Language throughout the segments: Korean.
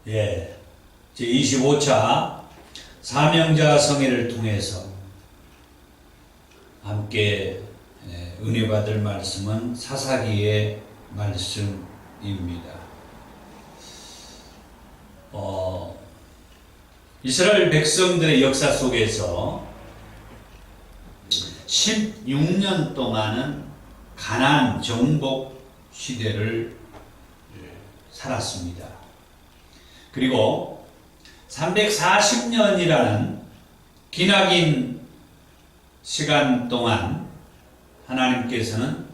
예, 제25차 사명자 성회를 통해서 함께 은혜 받을 말씀은 사사기의 말씀입니다. 이스라엘 백성들의 역사 속에서 16년 동안은 가나안 정복 시대를 살았습니다. 그리고 340년이라는 기나긴 시간 동안 하나님께서는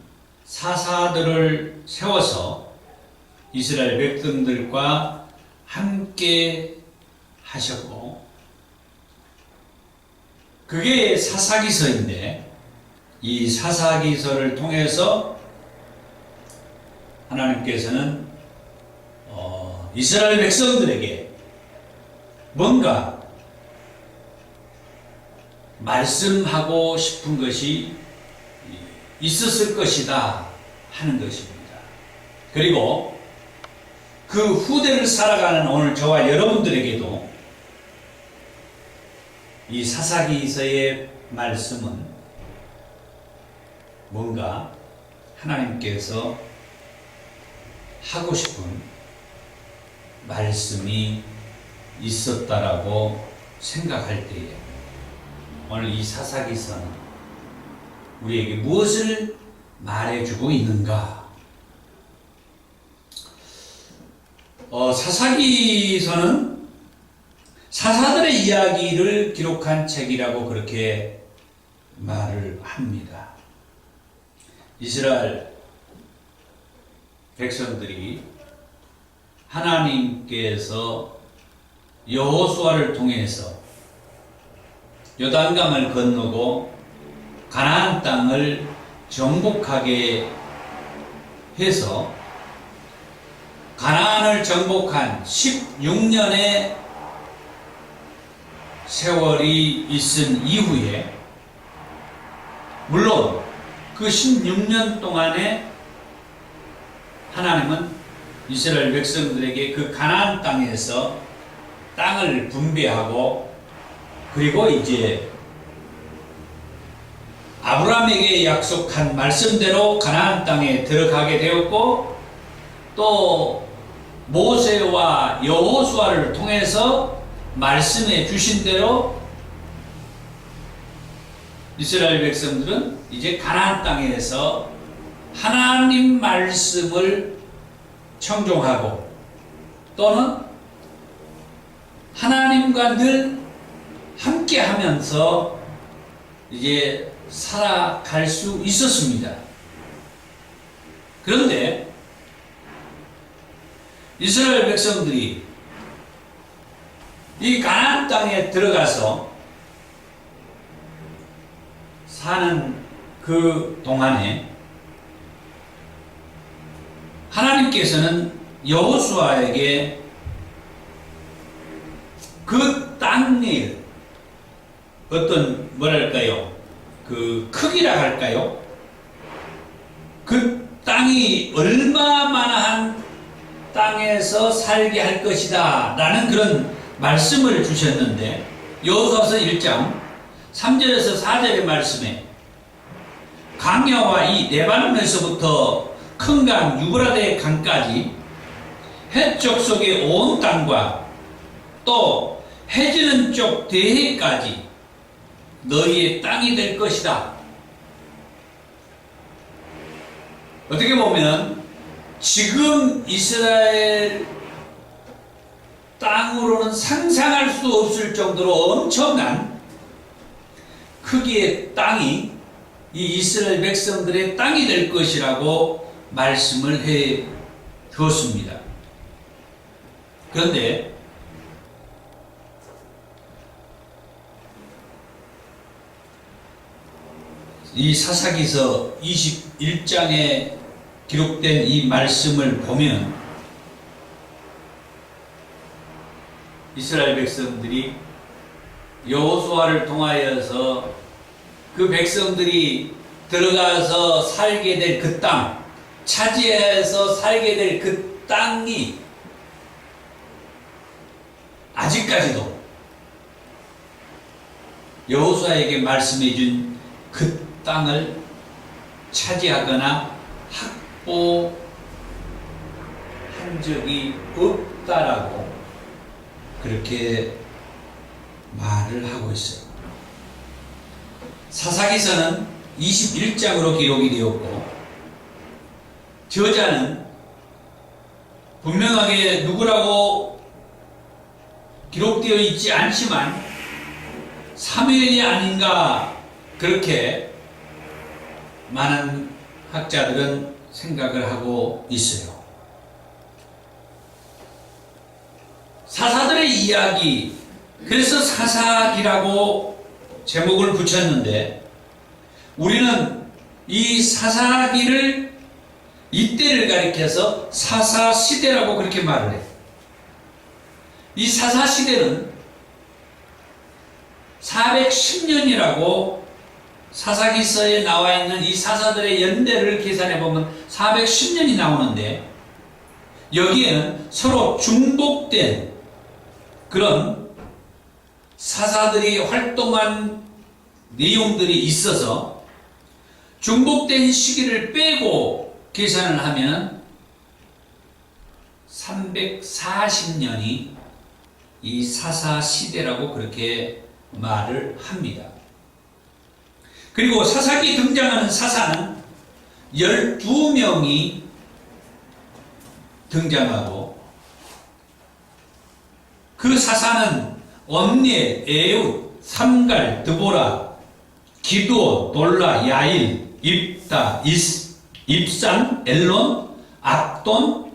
사사들을 세워서 이스라엘 백성들과 함께 하셨고, 그게 사사기서인데, 이 사사기서를 통해서 하나님께서는 이스라엘 백성들에게 뭔가 말씀하고 싶은 것이 있었을 것이다 하는 것입니다. 그리고 그 후대를 살아가는 오늘 저와 여러분들에게도 이 사사기서의 말씀은 뭔가 하나님께서 하고 싶은 말씀이 있었다라고 생각할 때에 오늘 이 사사기서는 우리에게 무엇을 말해주고 있는가? 사사기서는 사사들의 이야기를 기록한 책이라고 그렇게 말을 합니다. 이스라엘 백성들이 하나님께서 여호수아를 통해서 요단강을 건너고 가나안 땅을 정복하게 해서 가나안을 정복한 16년의 세월이 있은 이후에, 물론 그 16년 동안에 하나님은 이스라엘 백성들에게 그 가나안 땅에서 땅을 분배하고, 그리고 이제 아브라함에게 약속한 말씀대로 가나안 땅에 들어가게 되었고, 또 모세와 여호수아를 통해서 말씀해 주신 대로 이스라엘 백성들은 이제 가나안 땅에서 하나님 말씀을 청종하고 또는 하나님과 늘 함께 하면서 이제 살아갈 수 있었습니다. 그런데 이스라엘 백성들이 이 가나안 땅에 들어가서 사는 그 동안에 하나님께서는 여호수아에게 그 땅의 어떤 그 크기라 할까요? 그 땅이 얼마만한 땅에서 살게 할 것이다 라는 그런 말씀을 주셨는데, 여호수아서 1장 3절에서 4절의 말씀에 강야와 이 레바논에서부터 큰 강 유브라데 강까지 해쪽 속의 온 땅과 또 해지는 쪽 대해까지 너희의 땅이 될 것이다. 어떻게 보면 지금 이스라엘 땅으로는 상상할 수 없을 정도로 엄청난 크기의 땅이 이 이스라엘 백성들의 땅이 될 것이라고 말씀을 해 주었습니다. 그런데 이 사사기서 21장에 기록된 이 말씀을 보면 이스라엘 백성들이 여호수아를 통하여서 그 백성들이 들어가서 살게 될 그 땅, 차지해서 살게 될 그 땅이 아직까지도 여호수아에게 말씀해 준 그 땅을 차지하거나 확보한 적이 없다라고 그렇게 말을 하고 있어요. 사사기서는 21장으로 기록이 되었고, 저자는 분명하게 누구라고 기록되어 있지 않지만 사무엘이 아닌가, 그렇게 많은 학자들은 생각을 하고 있어요. 사사들의 이야기, 그래서 사사기라고 제목을 붙였는데, 우리는 이 사사기를, 이때를 가리켜서 사사시대라고 그렇게 말을 해요. 이 사사시대는 410년이라고 사사기서에 나와 있는 이 사사들의 연대를 계산해 보면 410년이 나오는데, 여기에는 서로 중복된 그런 사사들이 활동한 내용들이 있어서 중복된 시기를 빼고 계산을 하면 340년이 이 사사시대라고 그렇게 말을 합니다. 그리고 사사기 등장하는 사사는 12명이 등장하고, 그 사사는 언니엘, 에웃, 삼갈, 드보라, 기드온, 돌라, 야일, 입다, 입산, 엘론, 압돈,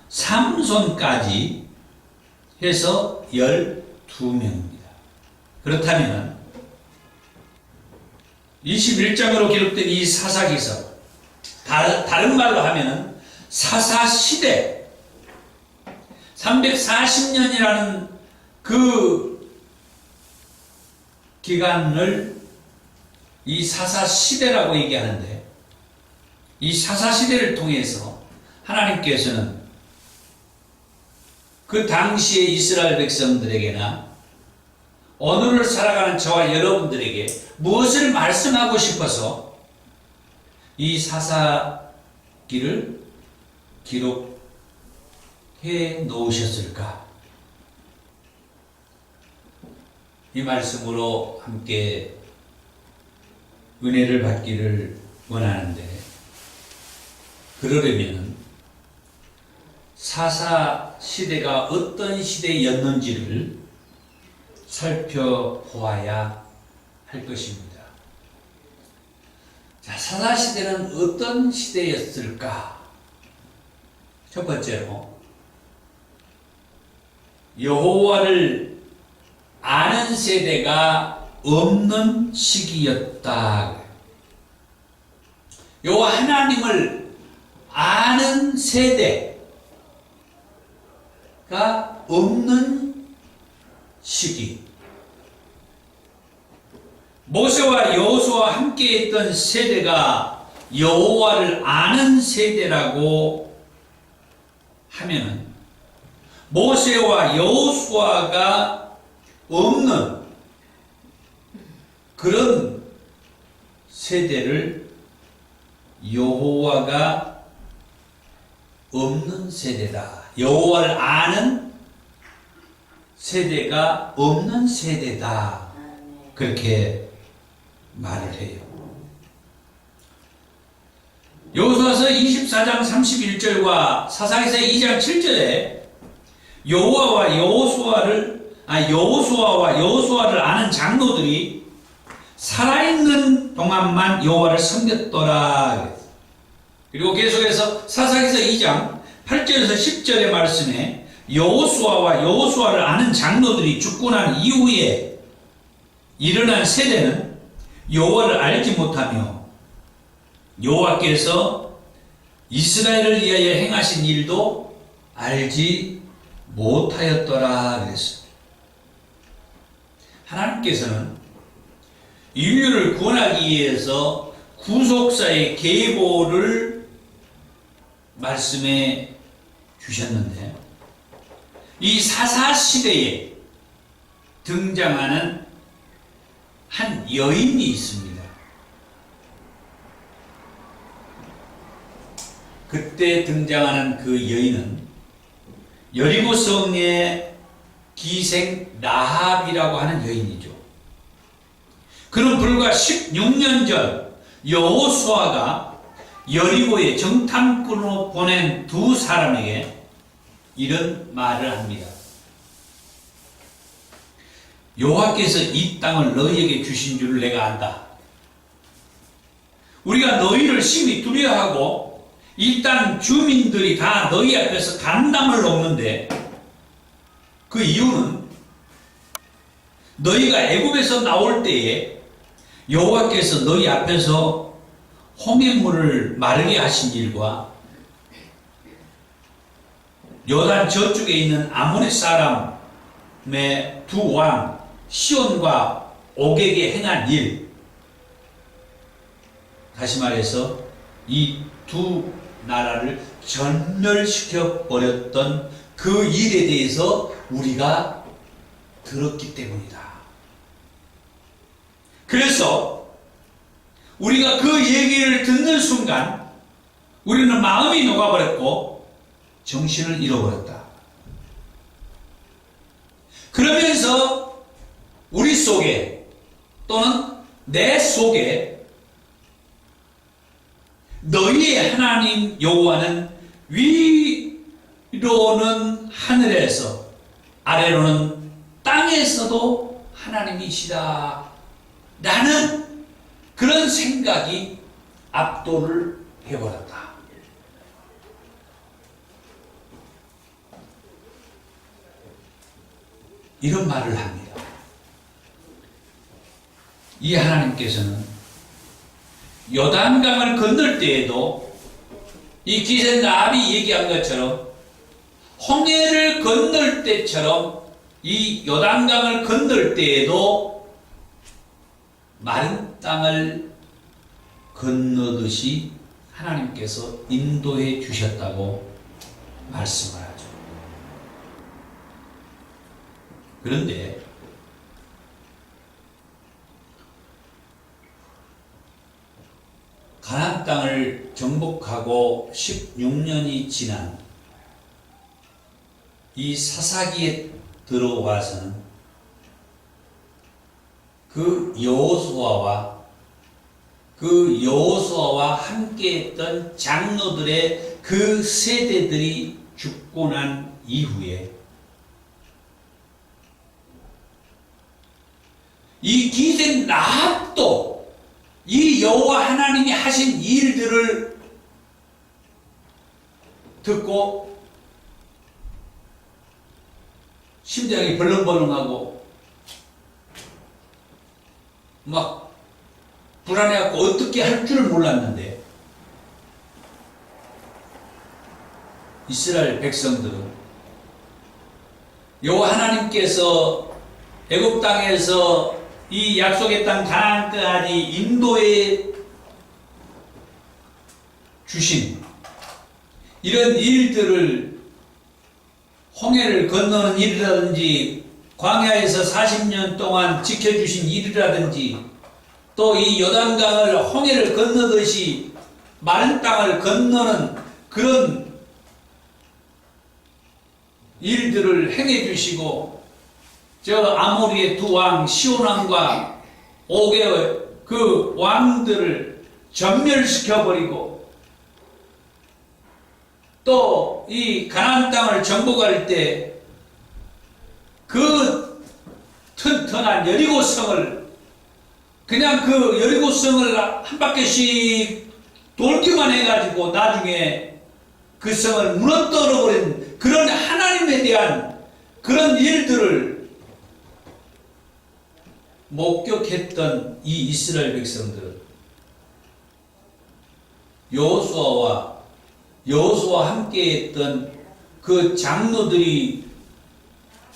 삼손까지 해서 12명입니다. 그렇다면 21장으로 기록된 이 사사기서, 다른 말로 하면 사사시대, 340년이라는 그 기간을 이 사사시대라고 얘기하는데, 이 사사시대를 통해서 하나님께서는 그 당시의 이스라엘 백성들에게나 오늘을 살아가는 저와 여러분들에게 무엇을 말씀하고 싶어서 이 사사기를 기록해 놓으셨을까? 이 말씀으로 함께 은혜를 받기를 원하는데, 그러려면 사사 시대가 어떤 시대였는지를 살펴보아야 할 것입니다. 자, 사사 시대는 어떤 시대였을까? 첫 번째로, 여호와를 아는 세대가 없는 시기였다. 여호와 하나님을 아는 세대가 없는 시기. 모세와 여호수아와 함께했던 세대가 여호와를 아는 세대라고 하면은, 모세와 여호수아가 없는 그런 세대를 여호와가 없는 세대다, 여호와를 아는 세대가 없는 세대다, 그렇게 말을 해요. 여호수아서 24장 31절과 사사기서 2장 7절에 여호와와 여호수아를 아는 장로들이 살아있는 동안만 여호와를 섬겼더라. 그리고 계속해서 사사기서 2장 8절에서 10절의 말씀에 여호수아와 여호수아를 아는 장로들이 죽고 난 이후에 일어난 세대는 여호와를 알지 못하며 여호와께서 이스라엘을 위하여 행하신 일도 알지 못하였더라 그랬습니다. 하나님께서는 인류를 구원하기 위해서 구속사의 계보를 말씀해 주셨는데, 이 사사시대에 등장하는 한 여인이 있습니다. 그때 등장하는 그 여인은 여리고 성의 기생 라합이라고 하는 여인이죠. 그는 불과 16년 전 여호수아가 여리고에 정탐꾼으로 보낸 두 사람에게 이런 말을 합니다. 여호와께서 이 땅을 너희에게 주신 줄을 내가 안다. 우리가 너희를 심히 두려워하고 이 땅 주민들이 다 너희 앞에서 간담을 놓는데 그 이유는 너희가 애굽에서 나올 때에 여호와께서 너희 앞에서 홍해물을 마르게 하신 일과 요단 저쪽에 있는 아모리 사람의 두 왕 시온과 옥에게 행한 일, 다시 말해서 이 두 나라를 전멸시켜 버렸던 그 일에 대해서 우리가 들었기 때문이다. 그래서 우리가 그 얘기를 듣는 순간 우리는 마음이 녹아버렸고 정신을 잃어버렸다. 그러면서 우리 속에 또는 내 속에 너희의 하나님 여호와는 위로는 하늘에서 아래로는 땅에서도 하나님이시다 라는 그런 생각이 압도를 해버렸다. 이런 말을 합니다. 이 하나님께서는 요단강을 건널 때에도 이 기생 라합이 얘기한 것처럼 홍해를 건널 때처럼 이 요단강을 건널 때에도 마른 땅을 건너듯이 하나님께서 인도해 주셨다고 말씀을 하죠. 그런데 가나안 땅을 정복하고 16년이 지난 이 사사기에 들어와서는 그 여호수아와 함께했던 장로들의 그 세대들이 죽고 난 이후에 이 기생 라합도 이 여호와 하나님이 하신 일들을 듣고 심장이 벌렁벌렁하고 막 불안해갖고 어떻게 할 줄을 몰랐는데 이스라엘 백성들은 여호와 하나님께서 애굽 땅에서 이 약속의 땅 가나안까지 인도해 주신 이런 일들을 홍해를 건너는 일이라든지 광야에서 40년 동안 지켜주신 일이라든지 또 이 요단강을 홍해를 건너듯이 마른 땅을 건너는 그런 일들을 행해 주시고 저 아모리의 두 왕 시온왕과 옥의 그 왕들을 전멸시켜버리고 또 이 가나안 땅을 정복할 때 그 튼튼한 여리고성을 그냥 그 여리고성을 한 바퀴씩 돌기만 해가지고 나중에 그 성을 무너뜨려버린 그런 하나님에 대한 그런 일들을 목격했던 이 이스라엘 백성들은 여호수아와 함께했던 그 장로들이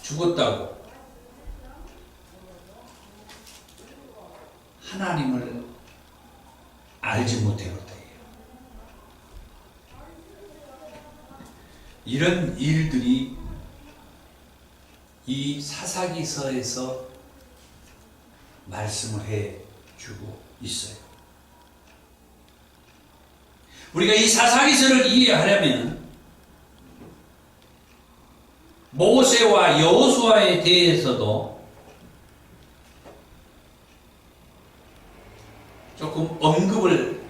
죽었다고 하나님을 알지 못해버렸다. 이런 일들이 이 사사기서에서 말씀을 해주고 있어요. 우리가 이 사사기서를 이해하려면 모세와 여호수아에 대해서도 조금 언급을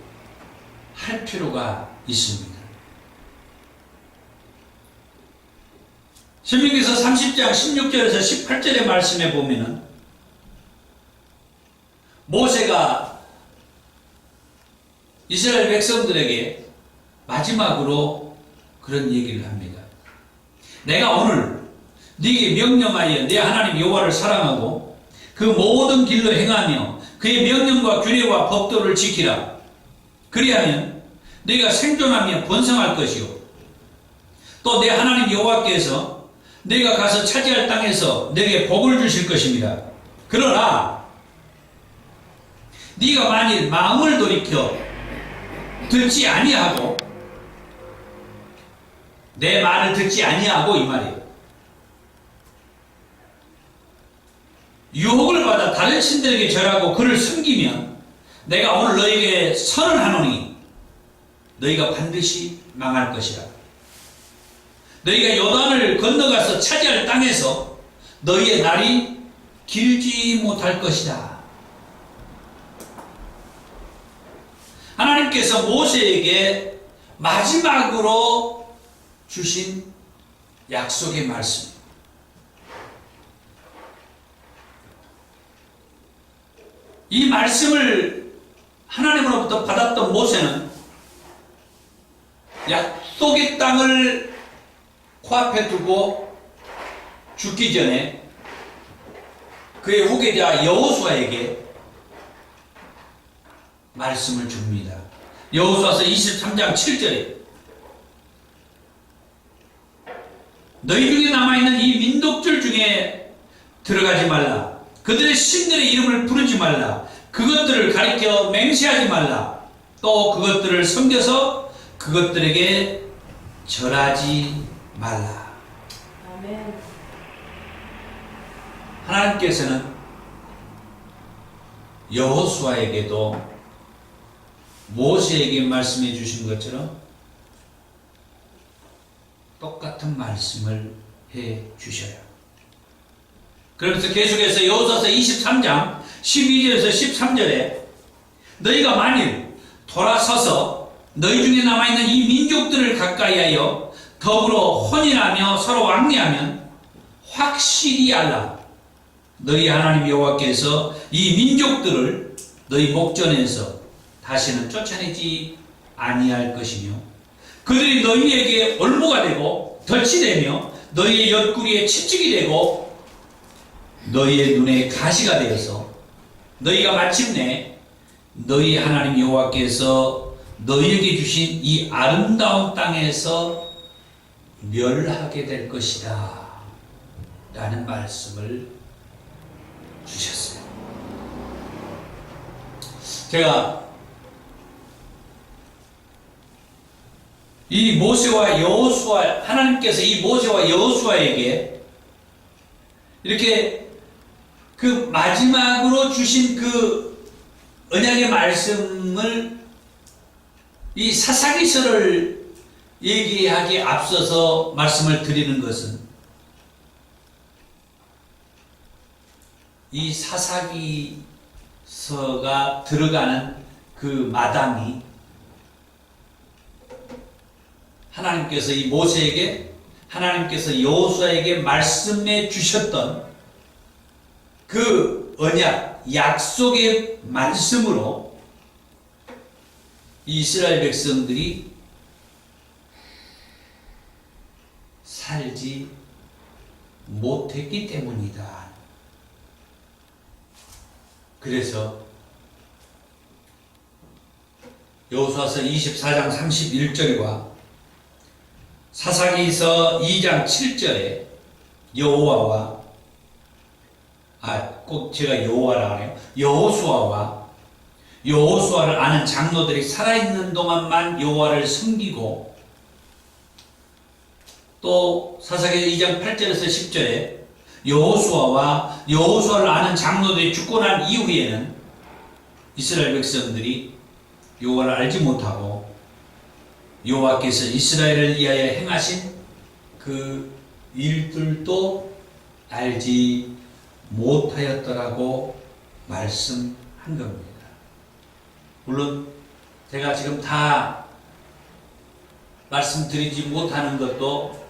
할 필요가 있습니다. 신명기서 30장 16절에서 18절의 말씀에 보면은 모세가 이스라엘 백성들에게 마지막으로 그런 얘기를 합니다. 내가 오늘 네게 명령하여 내 하나님 여호와를 사랑하고 그 모든 길로 행하며 그의 명령과 규례와 법도를 지키라. 그리하면 네가 생존하며 번성할 것이요 또 내 하나님 여호와께서 네가 가서 차지할 땅에서 네게 복을 주실 것입니다. 그러나 네가 만일 마음을 돌이켜 듣지 아니하고 내 말을 듣지 아니하고 이 말이에요. 유혹을 받아 다른 신들에게 절하고 그를 숨기면 내가 오늘 너에게 선언하노니 너희가 반드시 망할 것이라. 너희가 요단을 건너가서 차지할 땅에서 너희의 날이 길지 못할 것이다. 하나님께서 모세에게 마지막으로 주신 약속의 말씀. 이 말씀을 하나님으로부터 받았던 모세는 약속의 땅을 코앞에 두고 죽기 전에 그의 후계자 여호수아에게 말씀을 줍니다. 여호수아서 23장 7절에 너희 중에 남아있는 이 민족들 중에 들어가지 말라. 그들의 신들의 이름을 부르지 말라. 그것들을 가리켜 맹세하지 말라. 또 그것들을 섬겨서 그것들에게 절하지 말라. 아멘. 하나님께서는 여호수아에게도 모세에게 말씀해 주신 것처럼 똑같은 말씀을 해 주셔요. 그러면서 계속해서 여호수아서 23장 12절에서 13절에 너희가 만일 돌아서서 너희 중에 남아있는 이 민족들을 가까이하여 더불어 혼인하며 서로 왕래하면 확실히 알라. 너희 하나님 여호와께서 이 민족들을 너희 목전에서 다시는 쫓아내지 아니할 것이며 그들이 너희에게 올무가 되고 덫이 되며 너희의 옆구리에 채찍이 되고 너희의 눈에 가시가 되어서 너희가 마침내 너희 하나님 여호와께서 너희에게 주신 이 아름다운 땅에서 멸하게 될 것이다 라는 말씀을 주셨어요. 제가 이 모세와 여호수아, 하나님께서 이 모세와 여호수아에게 이렇게 그 마지막으로 주신 그 언약의 말씀을 이 사사기서를 얘기하기에 앞서서 말씀을 드리는 것은 이 사사기서가 들어가는 그 마당이 하나님께서 이 모세에게 하나님께서 여호수아에게 말씀해 주셨던 그 언약, 약속의 말씀으로 이스라엘 백성들이 살지 못했기 때문이다. 그래서 여호수아서 24장 31절과 사사기서 2장 7절에 여호와와 꼭 제가 여호와라 하네요. 여호수아와 여호수아를 아는 장로들이 살아있는 동안만 여호와를 섬기고 또 사사기 2장 8절에서 10절에 여호수아와 여호수아를 아는 장로들이 죽고 난 이후에는 이스라엘 백성들이 여호와를 알지 못하고 여호와께서 이스라엘을 위하여 행하신 그 일들도 알지 못하였더라고 말씀한 겁니다. 물론 제가 지금 다 말씀드리지 못하는 것도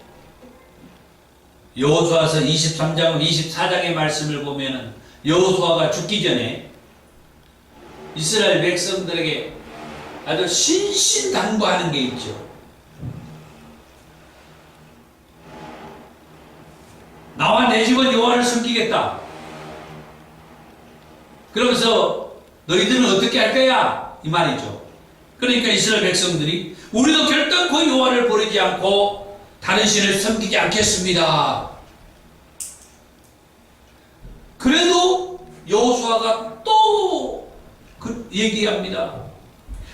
여호수아서 23장, 24장의 말씀을 보면은 여호수아가 죽기 전에 이스라엘 백성들에게 아주 신신당부하는 게 있죠. 나와 내 집은 여호와를 섬기겠다. 그러면서 너희들은 어떻게 할 거야? 이 말이죠. 그러니까 이스라엘 백성들이 우리도 결단코 여호와를 버리지 않고 다른 신을 섬기지 않겠습니다. 그래도 여호수아가 또 얘기합니다.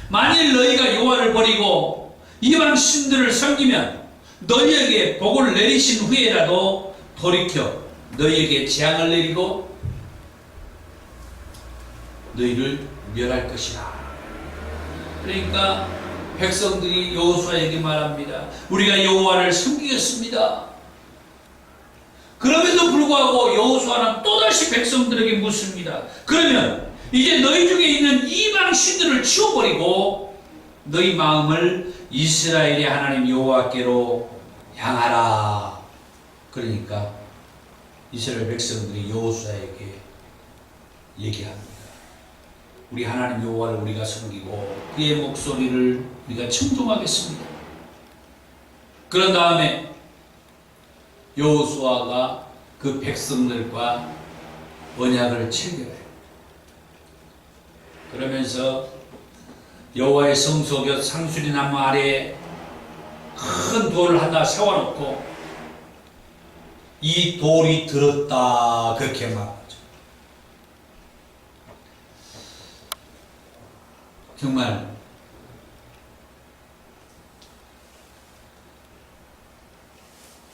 만일 너희가 여호와를 버리고 이방 신들을 섬기면 너희에게 복을 내리신 후에라도 돌이켜 너희에게 재앙을 내리고 너희를 멸할 것이다. 그러니까 백성들이 여호수아에게 말합니다. 우리가 여호와를 섬기겠습니다. 그럼에도 불구하고 여호수아는 또다시 백성들에게 묻습니다. 그러면 이제 너희 중에 있는 이방 신들을 치워버리고 너희 마음을 이스라엘의 하나님 여호와께로 향하라. 그러니까 이스라엘 백성들이 여호수아에게 얘기합니다. 우리 하나님 여호와를 우리가 섬기고 그의 목소리를 우리가 청종하겠습니다. 그런 다음에 여호수아가 그 백성들과 언약을 체결해요. 그러면서 여호와의 성소 곁 상수리 나무 아래에 큰 돌을 하나 세워놓고 이 돌이 들었다 그렇게 말하죠. 정말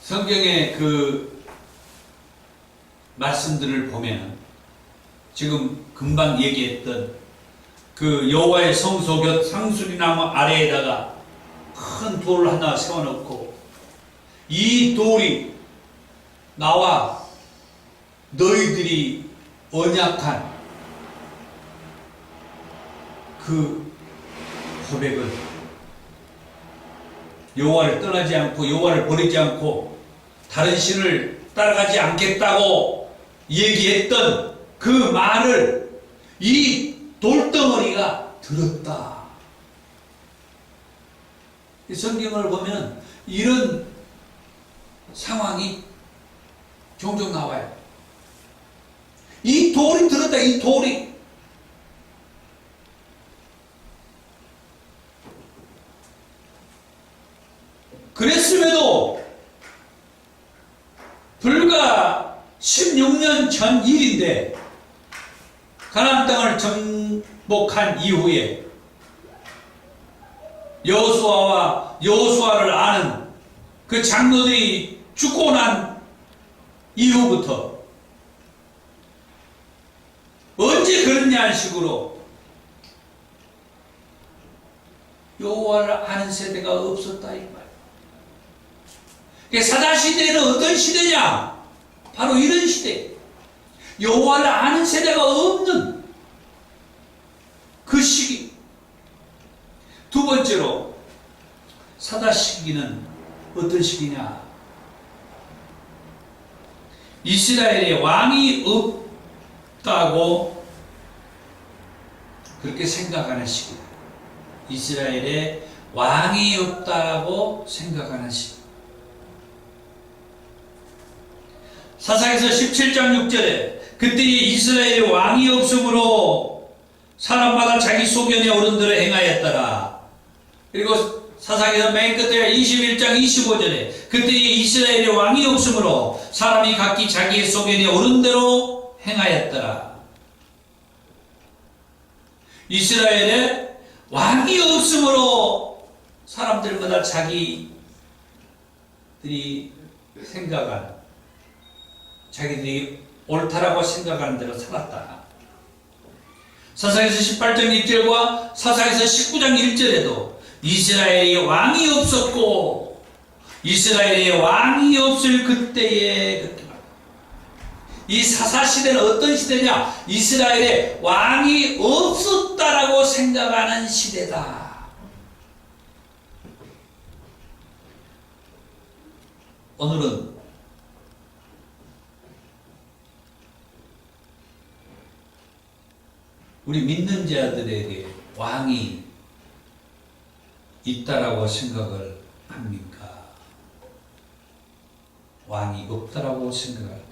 성경의 그 말씀들을 보면 지금 금방 얘기했던 그 여호와의 성소 곁 상수리 나무 아래에다가 큰 돌을 하나 세워놓고 이 돌이 나와 너희들이 언약한 그 고백을 여호와를 떠나지 않고 여호와를 버리지 않고 다른 신을 따라가지 않겠다고 얘기했던 그 말을 이 돌덩어리가 들었다. 성경을 보면 이런 상황이 종종 나와요. 이 돌이 들었다. 이 돌이. 그랬음에도 불과 16년 전 일인데 가나안 땅을 정복한 이후에 여호수아와 여호수아를 아는 그 장로들이 죽고 난 이후부터 언제 그랬냐는 식으로 여호와를 아는 세대가 없었다 이 말이에요. 사다시대는 어떤 시대냐? 바로 이런 시대. 여호와를 아는 세대가 없는 그 시기. 두 번째로 사다 시기는 어떤 시기냐? 이스라엘에 왕이 없다고 그렇게 생각하는 시기다. 이스라엘에 왕이 없다고 생각하는 시기. 사사기서 17장 6절에 그때에 이스라엘에 왕이 없으므로 사람마다 자기 소견에 오른 대로 행하였더라. 그리고 사사기서 맨 끝에 21장 25절에 그때에 이스라엘에 왕이 없으므로 사람이 각기 자기의 소견에 오른 대로 행하였더라. 이스라엘에 왕이 없으므로 사람들마다 자기들이 생각한 자기들이 옳다라고 생각하는 대로 살았다. 사사에서 18장 1절과 사사에서 19장 1절에도 이스라엘이 왕이 없었고 이스라엘에 왕이 없을 그때에 그렇게 말합니다. 이 사사시대는 어떤 시대냐? 이스라엘에 왕이 없었다라고 생각하는 시대다. 오늘은 우리 믿는 자들에게 왕이 있다라고 생각을 합니까? 왕이 없다라고 생각할까요?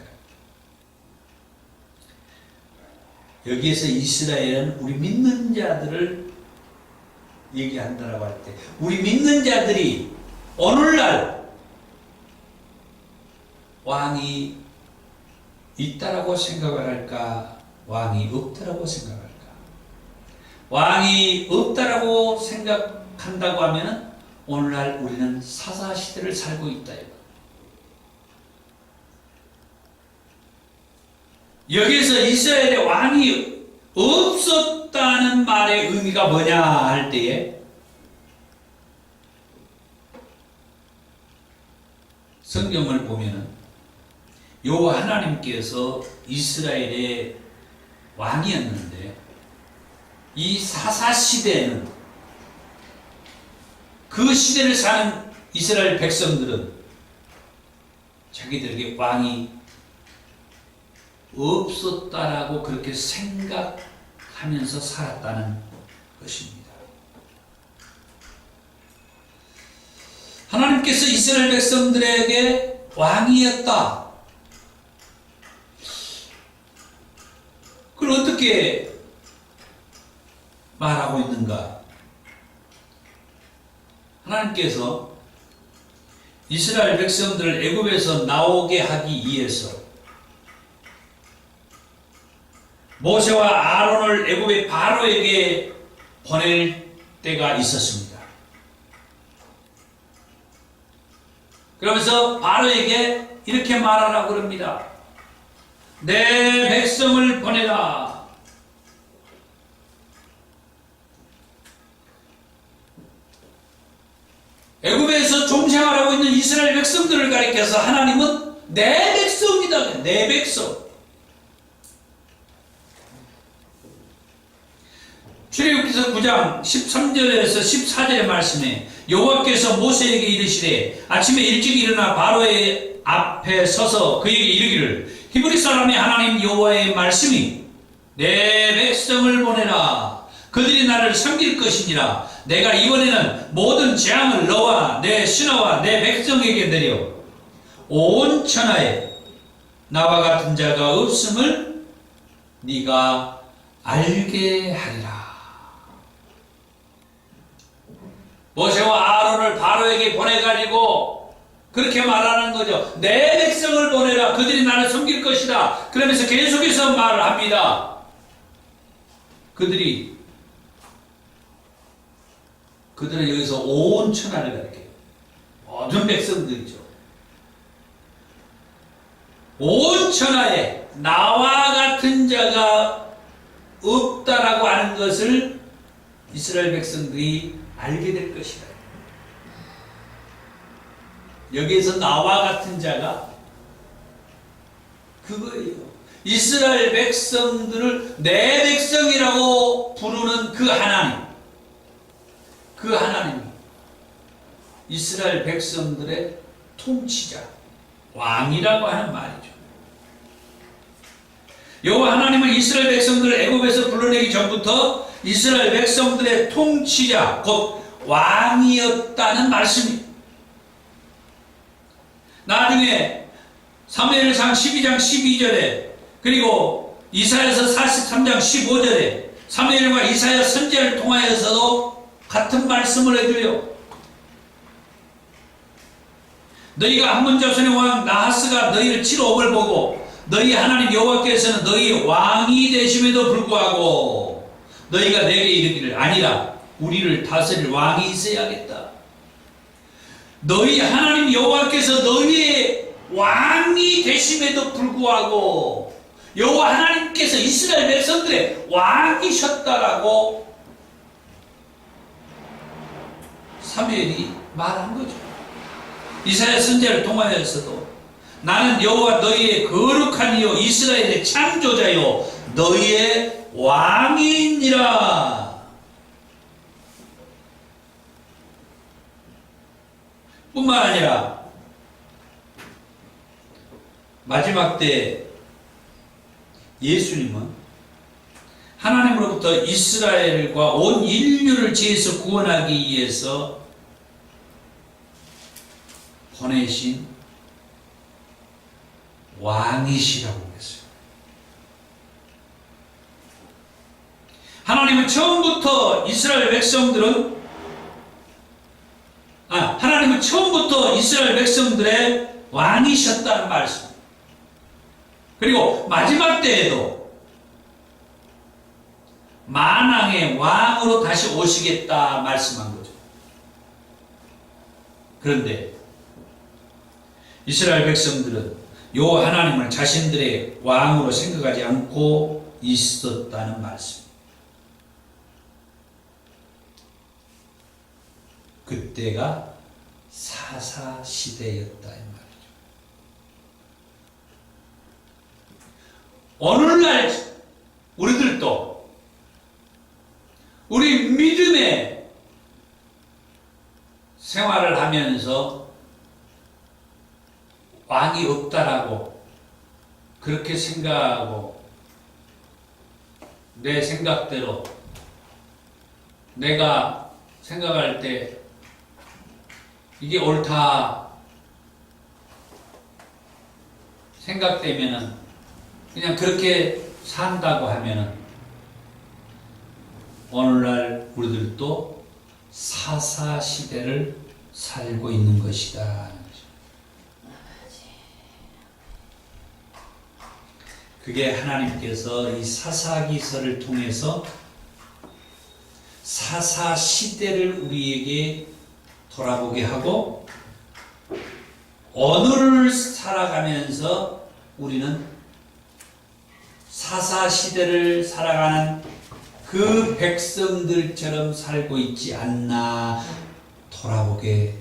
여기에서 이스라엘은 우리 믿는 자들을 얘기한다라고 할 때 우리 믿는 자들이 오늘날 왕이 있다라고 생각을 할까? 왕이 없다라고 생각할까? 왕이 없다라고 생각한다고 하면 오늘날 우리는 사사시대를 살고 있다. 여기서 이스라엘에 왕이 없었다는 말의 의미가 뭐냐 할 때에 성경을 보면 여호와 하나님께서 이스라엘의 왕이었는데 이 사사시대에는 그 시대를 사는 이스라엘 백성들은 자기들에게 왕이 없었다라고 그렇게 생각하면서 살았다는 것입니다. 하나님께서 이스라엘 백성들에게 왕이었다. 그걸 어떻게 말하고 있는가? 하나님께서 이스라엘 백성들을 애굽에서 나오게 하기 위해서 모세와 아론을 애굽의 바로에게 보낼 때가 있었습니다. 그러면서 바로에게 이렇게 말하라고 그럽니다. 내 백성을 보내라. 애굽에서 종생활하고 있는 이스라엘 백성들을 가리켜서 하나님은 내 백성이다. 내 백성. 출애굽기서 9장 13절에서 14절의 말씀에 여호와께서 모세에게 이르시되 아침에 일찍 일어나 바로의 앞에 서서 그에게 이르기를 히브리 사람의 하나님 여호와의 말씀이 내 백성을 보내라. 그들이 나를 섬길 것이니라. 내가 이번에는 모든 재앙을 너와 내 신하와 내 백성에게 내려 온 천하에 나와 같은 자가 없음을 네가 알게 하리라. 모세와 아론을 바로에게 보내가지고 그렇게 말하는 거죠. 내 백성을 보내라. 그들이 나를 섬길 것이다. 그러면서 계속해서 말을 합니다. 그들은 여기서 온 천하를 가리켜요. 모든 백성들이죠. 온 천하에 나와 같은 자가 없다라고 하는 것을 이스라엘 백성들이 알게 될 것이다. 여기에서 나와 같은 자가 그거예요. 이스라엘 백성들을 내 백성이라고 부르는 그 하나님. 그 하나님이 이스라엘 백성들의 통치자, 왕이라고 하는 말이죠. 여호와 하나님은 이스라엘 백성들을 애굽에서 불러내기 전부터 이스라엘 백성들의 통치자, 곧 왕이었다는 말씀입니다. 나중에 사무엘상 12장 12절에 그리고 이사야서 43장 15절에 사무엘과 이사야 선지자를 통하여서도 같은 말씀을 해줘요. 너희가 한문 자손의 왕 나하스가 너희를 치러 옴을 보고 너희 하나님 여호와께서는 너희 왕이 되심에도 불구하고 너희가 내게 이르기를 아니라 우리를 다스릴 왕이 있어야겠다. 너희 하나님 여호와께서 너희의 왕이 되심에도 불구하고 여호와 하나님께서 이스라엘 백성들의 왕이셨다라고 사무엘이 말한 거죠. 이사야 선지자를 통하여서도 나는 여호와 너희의 거룩한 이요 이스라엘의 창조자요 너희의 왕이니라. 뿐만 아니라 마지막 때 예수님은 하나님으로부터 이스라엘과 온 인류를 죄에서 구원하기 위해서 보내신 왕이시라고 했어요. 하나님은 처음부터 이스라엘 백성들의 왕이셨다는 말씀. 그리고 마지막 때에도 만왕의 왕으로 다시 오시겠다 말씀한 거죠. 그런데 이스라엘 백성들은 여호와 하나님을 자신들의 왕으로 생각하지 않고 있었다는 말씀. 그때가 사사시대였다 이 말이죠. 오늘날 우리들도 우리 믿음의 생활을 하면서 왕이 없다라고 그렇게 생각하고 내 생각대로 내가 생각할 때 이게 옳다 생각되면은 그냥 그렇게 산다고 하면은 오늘날 우리들도 사사시대를 살고 있는 것이다. 그게 하나님께서 이 사사기서를 통해서 사사시대를 우리에게 돌아보게 하고 오늘을 살아가면서 우리는 사사시대를 살아가는 그 백성들처럼 살고 있지 않나 돌아보게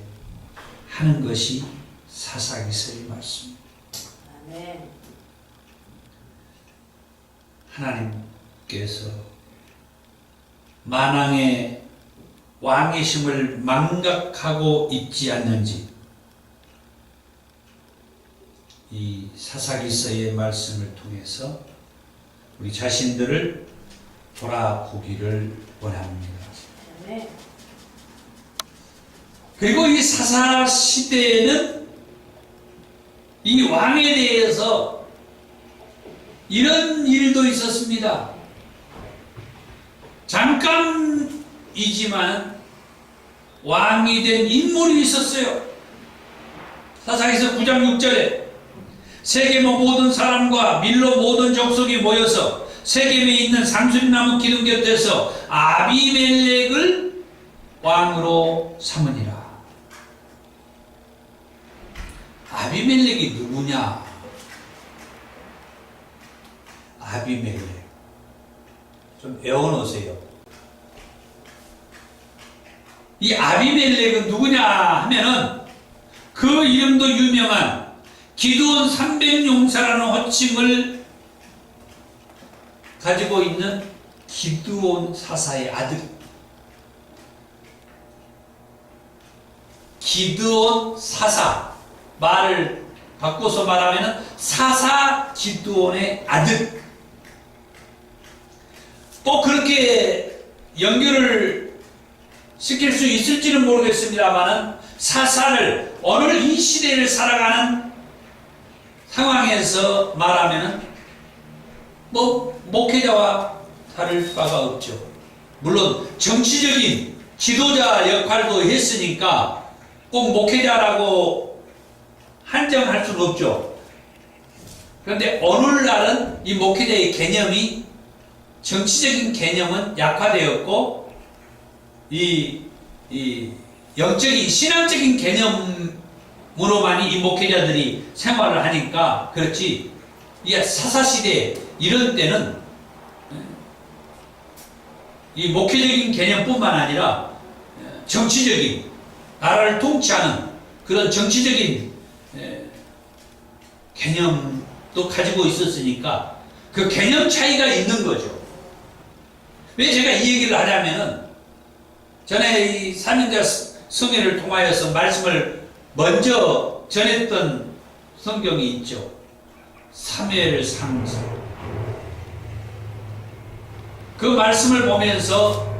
하는 것이 사사기서의 말씀입니다. 아멘. 하나님께서 만왕의 왕이심을 망각하고 있지 않는지 이 사사기서의 말씀을 통해서 우리 자신들을 돌아보기를 원합니다. 그리고 이 사사시대에는 이 왕에 대해서 이런 일도 있었습니다. 잠깐이지만 왕이 된 인물이 있었어요. 사사기서 9장 6절에 세겜의 모든 사람과 밀로 모든 족속이 모여서 세겜에 있는 상수리나무 기둥 곁에서 아비멜렉을 왕으로 삼으니라. 아비멜렉이 누구냐? 아비멜렉 좀 외워놓으세요. 이 아비멜렉은 누구냐 하면은 그 이름도 유명한 기드온 300용사라는 호칭을 가지고 있는 기드온 사사의 아들. 기드온 사사, 말을 바꿔서 말하면 사사 기드온의 아들. 꼭 그렇게 연결을 시킬 수 있을지는 모르겠습니다만은 사사를 오늘 이 시대를 살아가는 상황에서 말하면은 목회자와 다를 바가 없죠. 물론 정치적인 지도자 역할도 했으니까 꼭 목회자라고 한정할 수는 없죠. 그런데 오늘날은 이 목회자의 개념이 정치적인 개념은 약화되었고 이 영적인 신앙적인 개념은 으로만이 이 목회자들이 생활을 하니까 그렇지. 이 사사시대 이런 때는 이 목회적인 개념뿐만 아니라 정치적인 나라를 통치하는 그런 정치적인 개념도 가지고 있었으니까 그 개념 차이가 있는 거죠. 왜 제가 이 얘기를 하냐면은 전에 이 사명자 성회를 통하여서 말씀을 먼저 전했던 성경이 있죠. 사무엘상서. 그 말씀을 보면서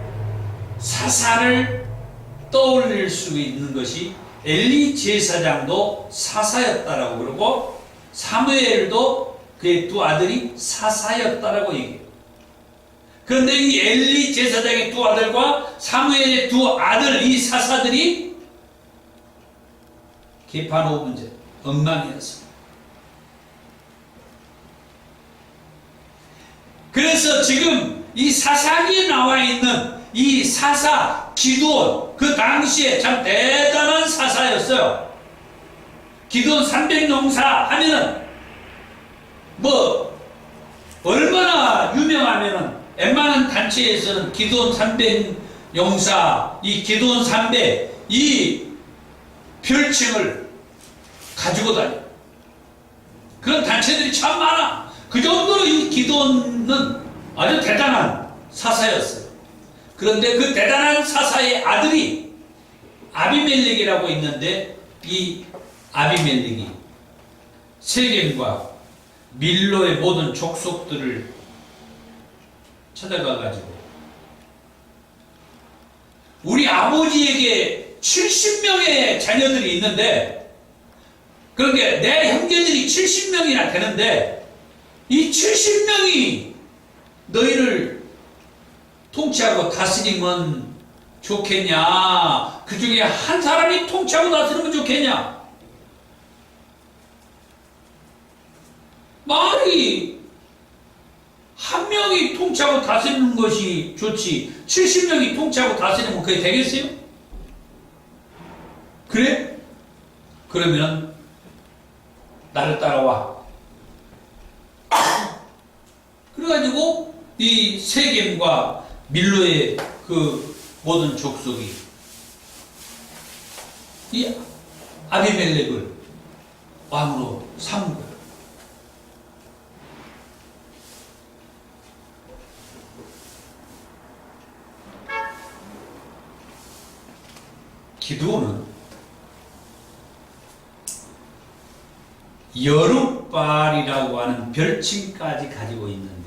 사사를 떠올릴 수 있는 것이 엘리 제사장도 사사였다라고 그러고 사무엘도 그의 두 아들이 사사였다라고 얘기해요. 그런데 이 엘리 제사장의 두 아들과 사무엘의 두 아들 이 사사들이 개판 문제, 엉망이었습니다. 그래서 지금 이 사사기에 나와 있는 이 사사 기드온, 그 당시에 참 대단한 사사였어요. 기드온 300용사 하면은 뭐 얼마나 유명하면은 웬만한 단체에서는 기드온 300용사, 이 기드온 300, 이 별칭을 가지고 다녀. 그런 단체들이 참 많아. 그 정도로 이 기드온은 아주 대단한 사사였어요. 그런데 그 대단한 사사의 아들이 아비멜렉이라고 있는데 이 아비멜렉이 세겜과 밀로의 모든 족속들을 찾아가가지고 우리 아버지에게 70명의 자녀들이 있는데 그러니까 내 형제들이 70명이나 되는데 이 70명이 너희를 통치하고 다스리면 좋겠냐? 그 중에 한 사람이 통치하고 다스리면 좋겠냐? 말이 한 명이 통치하고 다스리는 것이 좋지 70명이 통치하고 다스리면 그게 되겠어요? 그래? 그러면 나를 따라와. 그래가지고 이 세겜과 밀로의 그 모든 족속이 이 아비멜렉을 왕으로 삼은 거예요. 기드온은 여룻발이라고 하는 별칭까지 가지고 있는데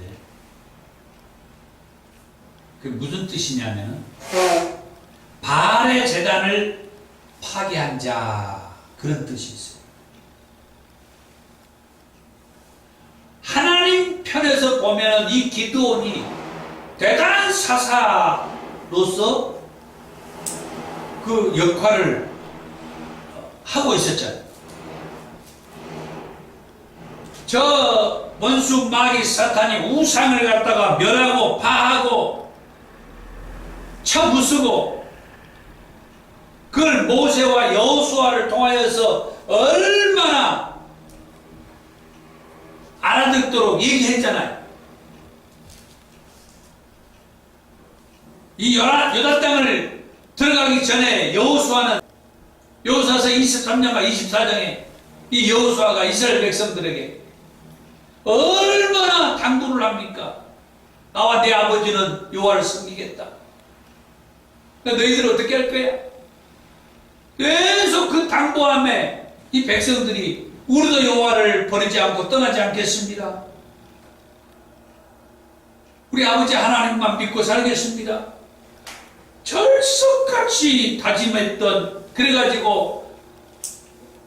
그게 무슨 뜻이냐면 바알의 제단을 파괴한 자 그런 뜻이 있어요. 하나님 편에서 보면 이 기드온이 대단한 사사로서 그 역할을 하고 있었잖아요. 저 원수 마귀 사탄이 우상을 갖다가 멸하고 파하고 쳐부수고 그걸 모세와 여호수아를 통하여서 얼마나 알아듣도록 얘기했잖아요. 이 유다 땅을 들어가기 전에 여호수아는 여호수아서 23장과 24장에 이 여호수아가 이스라엘 백성들에게 얼마나 당부를 합니까? 나와 내 아버지는 여호와를 섬기겠다. 너희들 어떻게 할 거야? 계속 그 당부함에 이 백성들이 우리도 여호와를 버리지 않고 떠나지 않겠습니다. 우리 아버지 하나님만 믿고 살겠습니다. 철석같이 다짐했던 그래가지고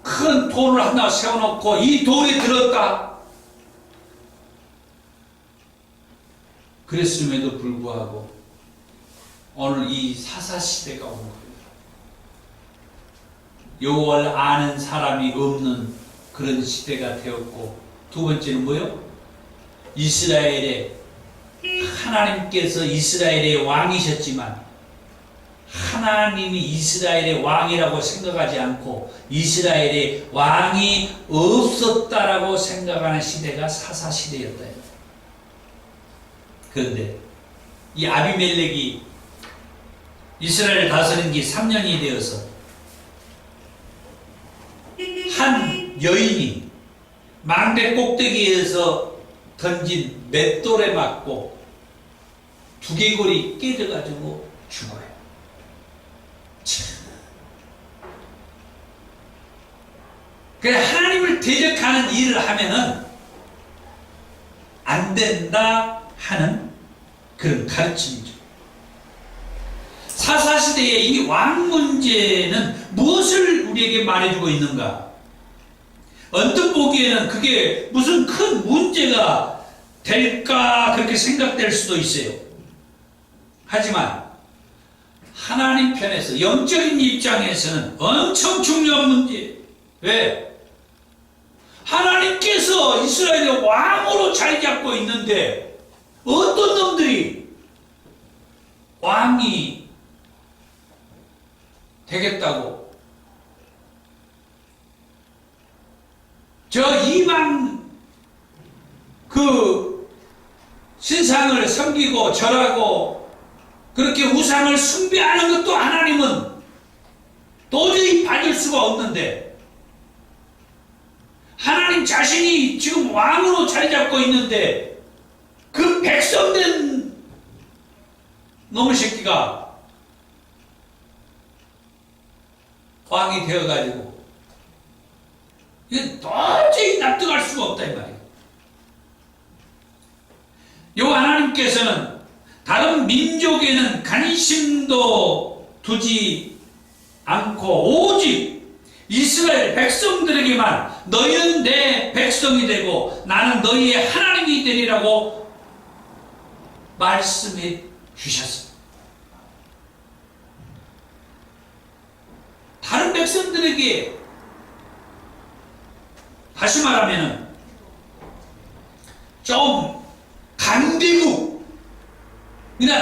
큰 돌을 하나 세워놓고 이 돌이 들었다. 그랬음에도 불구하고 오늘 이 사사시대가 온 거예요. 여호와를 아는 사람이 없는 그런 시대가 되었고 두 번째는 뭐요? 이스라엘의 하나님께서 이스라엘의 왕이셨지만 하나님이 이스라엘의 왕이라고 생각하지 않고 이스라엘의 왕이 없었다라고 생각하는 시대가 사사시대였다. 그런데 이 아비멜렉이 이스라엘 다스린 지 3년이 되어서 한 여인이 망대 꼭대기에서 던진 맷돌에 맞고 두개골이 깨져가지고 죽어요. 그래, 하나님을 대적하는 일을 하면은 안 된다 하는 그런 가르침이죠. 사사시대의 이 왕 문제는 무엇을 우리에게 말해주고 있는가? 언뜻 보기에는 그게 무슨 큰 문제가 될까 그렇게 생각될 수도 있어요. 하지만 하나님 편에서 영적인 입장에서는 엄청 중요한 문제. 왜? 하나님께서 이스라엘의 왕으로 자리 잡고 있는데 어떤 놈들이 왕이 되겠다고 저 이방 그 신상을 섬기고 절하고 그렇게 우상을 숭배하는 것도 하나님은 도저히 받을 수가 없는데 하나님 자신이 지금 왕으로 자리 잡고 있는데 그 백성된 놈의 새끼가 왕이 되어가지고 이게 도저히 납득할 수가 없다 이 말이에요. 요 하나님께서는 다른 민족에는 관심도 두지 않고 오직 이스라엘 백성들에게만 너희는 내 백성이 되고 나는 너희의 하나님이 되리라고 말씀해 주셨습니다. 다른 백성들에게 다시 말하면 좀 강대국이나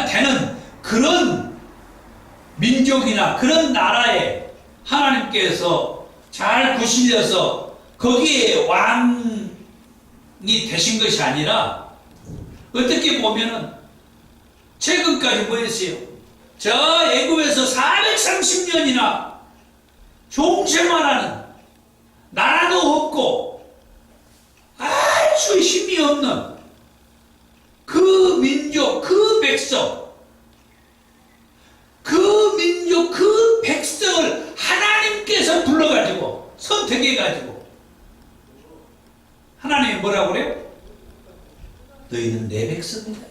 되는 그런 민족이나 그런 나라에 하나님께서 잘 구실려서 거기에 왕이 되신 것이 아니라 어떻게 보면은 최근까지 뭐였어요? 저 애굽에서 430년이나 종생활하는 나라도 없고 아주 힘이 없는 그 민족, 그 백성, 그 민족, 그 백성을 하나님께서 불러가지고 선택해가지고 하나님이 뭐라고 그래요? 너희는 내 백성이다.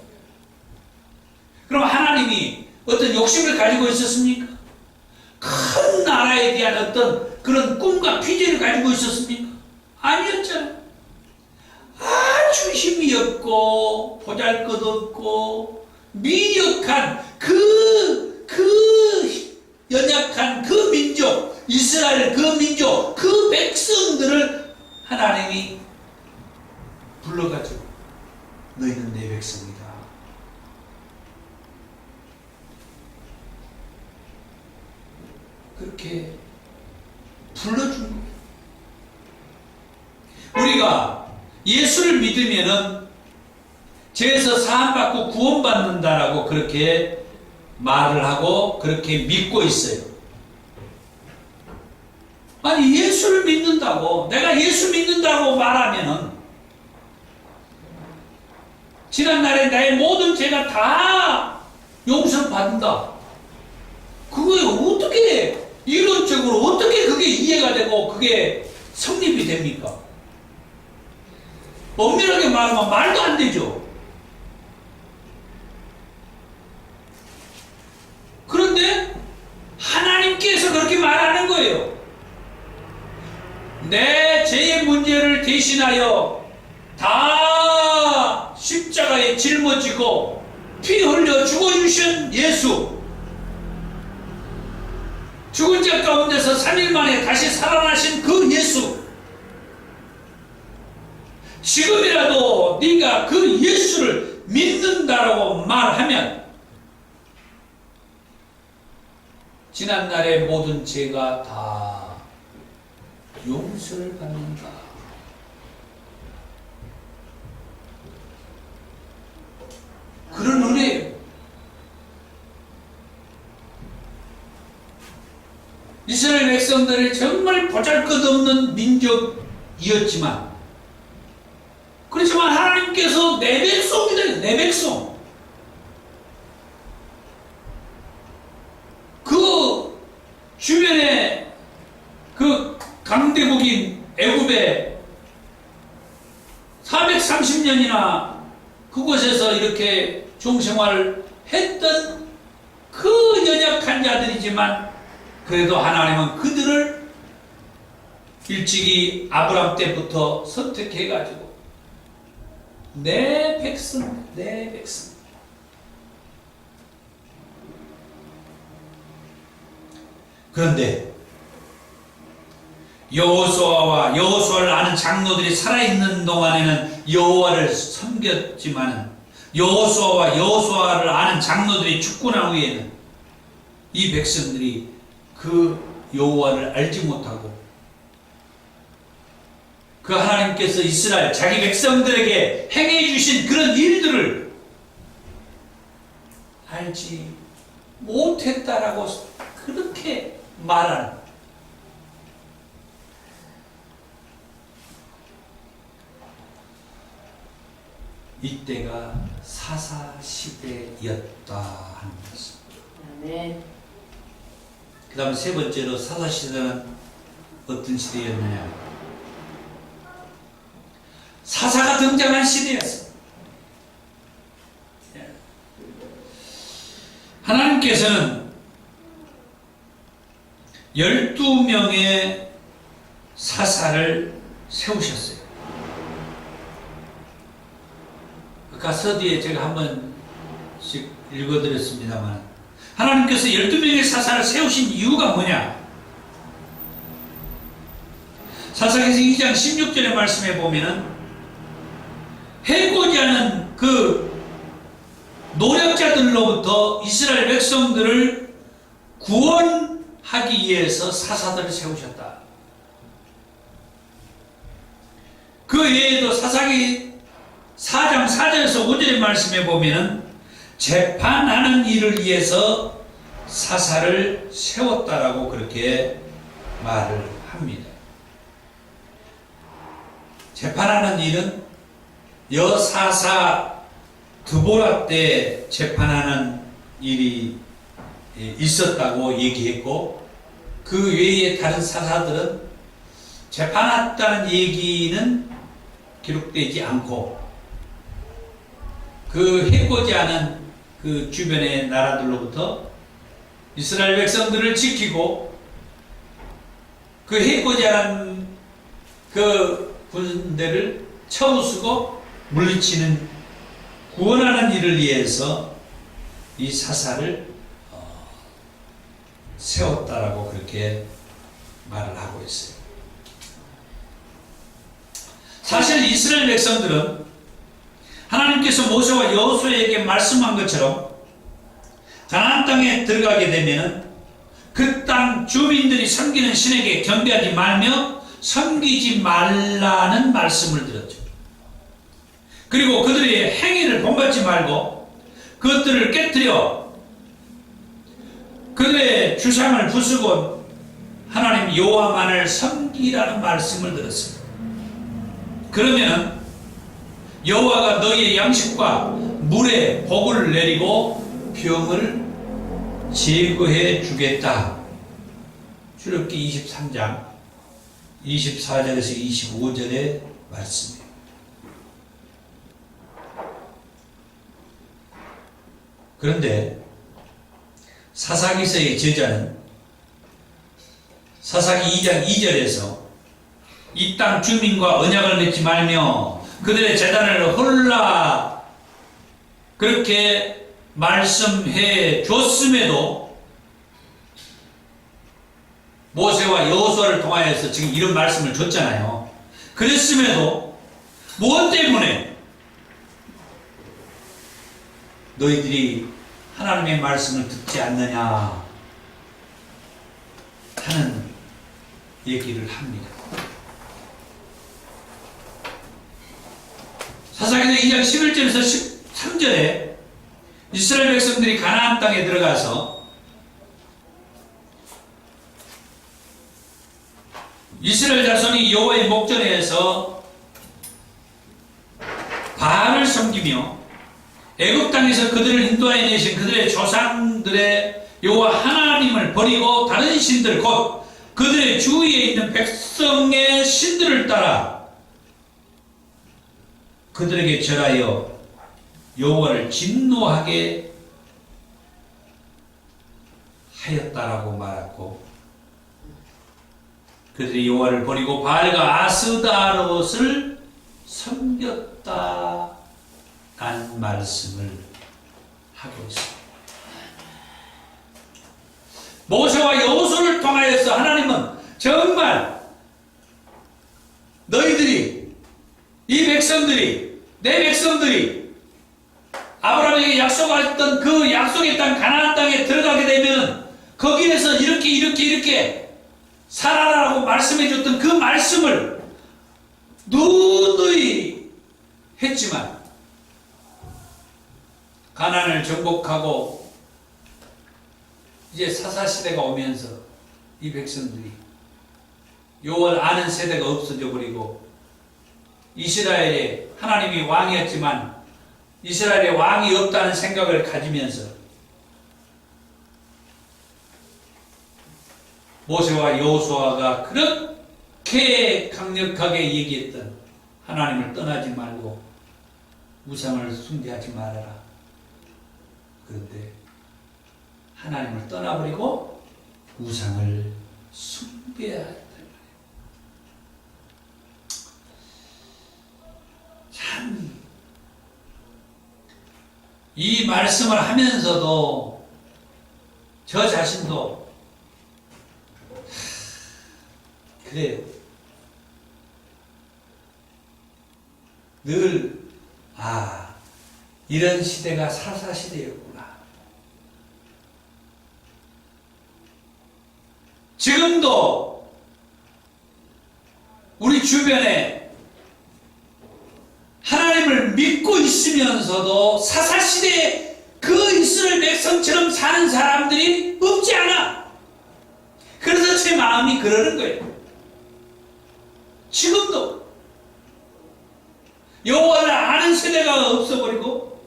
그럼 하나님이 어떤 욕심을 가지고 있었습니까? 큰 나라에 대한 어떤 그런 꿈과 비전을 가지고 있었습니까? 아니었잖아요. 아주 힘이 없고 보잘것없고 미력한 그 연약한 그 민족, 이스라엘 그 민족, 그 백성들을 하나님이 불러가지고 너희는 내 백성이다. 그렇게 불러준 거예요. 우리가 예수를 믿으면은 죄에서 사함받고 구원받는다라고 그렇게 말을 하고 그렇게 믿고 있어요. 아니 예수를 믿는다고 내가 예수 믿는다고 말하면은 지난날에 나의 모든 죄가 다 용서받는다. 그거에 어떻게 이론적으로 어떻게 그게 이해가 되고 그게 성립이 됩니까? 엄밀하게 말하면 말도 안 되죠. 그런데 하나님께서 그렇게 말하는 거예요. 내 죄의 문제를 대신하여 다 십자가에 짊어지고 피 흘려 죽어주신 예수, 죽은 자 가운데서 3일 만에 다시 살아나신 그 예수, 지금이라도 네가 그 예수를 믿는다라고 말하면 지난날의 모든 죄가 다 용서를 받는다. 그런 은혜예요. 이스라엘 백성들이 정말 보잘것없는 민족이었지만, 그렇지만 하나님께서 내 백성이다. 내 백성. 그 주변에 그 강대국인 애굽에 430년이나 그곳에서 이렇게 종생활을 했던 그 연약한 자들이지만, 그래도 하나님은 그들을 일찍이 아브람 때부터 선택해가지고 내 백성, 내 백성. 그런데 여호수아와 여호수아를 아는 장로들이 살아있는 동안에는 여호와를 섬겼지만, 여호수아와 여호수아를 아는 장로들이 죽고 난 후에는 이 백성들이 그 여호와를 알지 못하고, 그 하나님께서 이스라엘 자기 백성들에게 행해 주신 그런 일들을 알지 못했다라고 그렇게 말하는, 이때가 사사 시대였다 하는 것입니다. 아멘. 그 다음에 세 번째로 사사 시대는 어떤 시대였느냐? 사사가 등장한 시대였어. 하나님께서는 12명의 사사를 세우셨어요. 아까 서두에 제가 한 번씩 읽어드렸습니다만, 하나님께서 12명의 사사를 세우신 이유가 뭐냐? 사사기서 2장 16절의 말씀에 보면은 해고지 않은 그 노력자들로부터 이스라엘 백성들을 구원하기 위해서 사사들을 세우셨다. 그 외에도 사사기 4장 4절에서 5절의 말씀에 보면은 재판하는 일을 위해서 사사를 세웠다라고 그렇게 말을 합니다. 재판하는 일은 여사사 드보라 때 재판하는 일이 있었다고 얘기했고, 그 외에 다른 사사들은 재판했다는 얘기는 기록되지 않고, 그 해코지 않은 그 주변의 나라들로부터 이스라엘 백성들을 지키고, 그 해코지 않은 그 군대를 쳐부수고 물리치는, 구원하는 일을 위해서 이 사사를 세웠다라고 그렇게 말을 하고 있어요. 사실 이스라엘 백성들은 하나님께서 모세와 여호수아에게 말씀한 것처럼 가나안 땅에 들어가게 되면 그 땅 주민들이 섬기는 신에게 경배하지 말며 섬기지 말라는 말씀을 들었죠. 그리고 그들의 행위를 본받지 말고 그것들을 깨뜨려 그들의 주상을 부수고 하나님 여호와만을 섬기라는 말씀을 들었습니다. 그러면 여호와가 너희의 양식과 물에 복을 내리고 병을 제거해 주겠다. 출애굽기 23장 24절에서 25절의 말씀이에요. 그런데 사사기서의 저자는 사사기 2장 2절에서 이 땅 주민과 언약을 맺지 말며 그들의 제단을 헐라 그렇게 말씀해 줬음에도, 모세와 여호수아를 통하여서 지금 이런 말씀을 줬잖아요. 그랬음에도 무엇 때문에 너희들이 하나님의 말씀을 듣지 않느냐? 하는 얘기를 합니다. 사사기도 2장 11절에서 13절에 이스라엘 백성들이 가나안 땅에 들어가서 이스라엘 자손이 여호와의 목전에서 바알을 섬기며 애굽 땅에서 그들을 인도하여 내신 그들의 조상들의 여호와 하나님을 버리고 다른 신들 곧 그들의 주위에 있는 백성의 신들을 따라 그들에게 절하여 여호와를 진노하게 하였다라고 말하고, 그들이 여호와를 버리고 바알과 아스다롯을 섬겼다라는 말씀을 하고 있습니다. 모세와 여호수아를 통하여서 하나님은 정말 너희들이, 이 백성들이, 내 백성들이 아브라함에게 약속했던 그 약속의 땅 가나안 땅에 들어가게 되면 거기에서 이렇게 살아라라고 말씀해 줬던 그 말씀을 누누이 했지만 가나안을 정복하고 이제 사사시대가 오면서 이 백성들이 여호와를 아는 세대가 없어져 버리고 이스라엘에 하나님이 왕이었지만 이스라엘에 왕이 없다는 생각을 가지면서 모세와 여호수아가 그렇게 강력하게 얘기했던 하나님을 떠나지 말고 우상을 숭배하지 말아라. 그런데 하나님을 떠나버리고 우상을 숭배해야 한다. 참, 이 말씀을 하면서도 저 자신도 그래요. 늘 이런 시대가 사사시대였구나. 지금도 우리 주변에 하나님을 믿고 있으면서도 사사시대에 그 이스라엘 백성처럼 사는 사람들이 없지 않아. 그래서 제 마음이 그러는 거예요. 지금도 여호와를 아는 세대가 없어버리고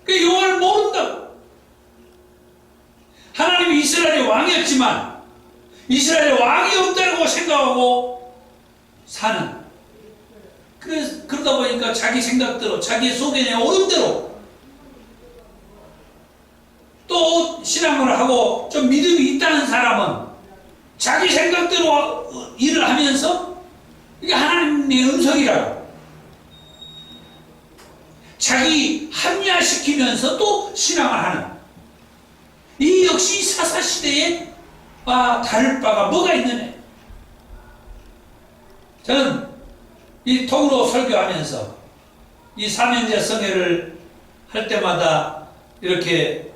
그 여호와를 모른다고. 하나님이 이스라엘의 왕이었지만 이스라엘의 왕이 없다고 생각하고 사는, 그러다 보니까 자기 생각대로 자기 속에 오는 대로 또 신앙을 하고 좀 믿음이 있다는 사람은 자기 생각대로 일을 하면서 이게 하나님의 음성이라고 자기 합리화시키면서 또 신앙을 하는, 이 역시 사사시대에 다를 바가 뭐가 있느냐. 저는 이 통으로 설교하면서 이 삼형제 성회를 할 때마다 이렇게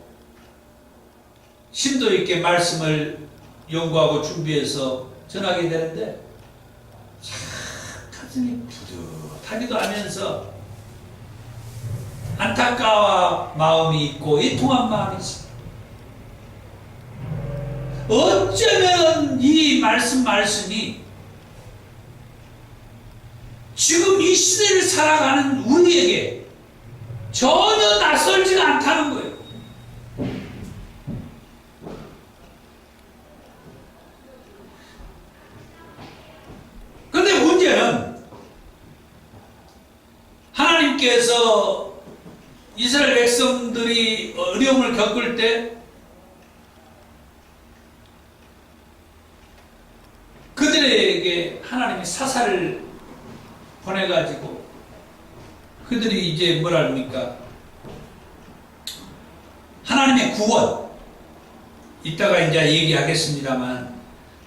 심도 있게 말씀을 연구하고 준비해서 전하게 되는데 참 가슴이 뿌듯하기도 하면서 안타까운 마음이 있고 애통한 마음이 있습니다. 어쩌면 이 말씀이 지금 이 시대를 살아가는 우리에게 전혀 낯설지가 않다는 거예요. 그런데 문제는 하나님께서 이스라엘 백성들이 어려움을 겪을 때 그들에게 하나님이 사사를 보내가지고 그들이 이제 뭐라 합니까? 하나님의 구원, 이따가 이제 얘기하겠습니다만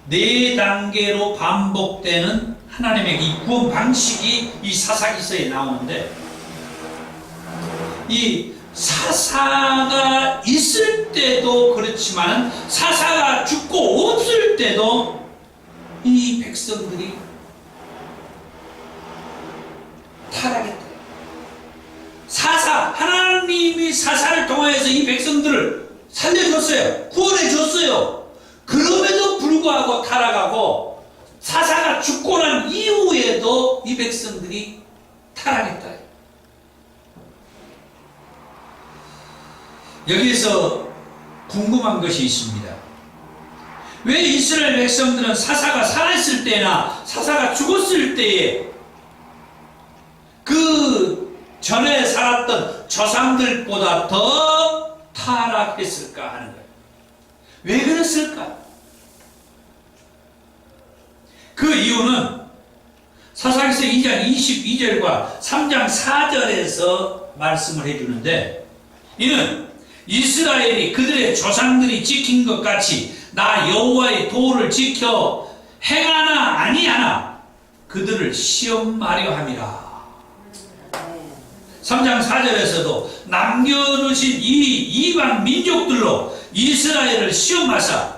4단계로 반복되는 하나님의 이 구원 방식이 이 사사기서에 나오는데, 이 사사가 있을 때도 그렇지만 사사가 죽고 없을 때도 이 백성들이 타락했다. 하나님이 사사를 통하여서 이 백성들을 살려줬어요. 구원해줬어요. 그럼에도 불구하고 타락하고 사사가 죽고 난 이후에도 이 백성들이 타락했다. 여기에서 궁금한 것이 있습니다. 왜 이스라엘 백성들은 사사가 살아있을 때나 사사가 죽었을 때에 그 전에 살았던 조상들보다 더 타락했을까 하는 거예요. 왜 그랬을까? 그 이유는 사사기서 2장 22절과 3장 4절에서 말씀을 해주는데, 이는 이스라엘이 그들의 조상들이 지킨 것 같이 나 여호와의 도를 지켜 행하나 아니하나 그들을 시험하려 함이라. 3장 4절에서도 남겨두신 이 이방 민족들로 이스라엘을 시험하사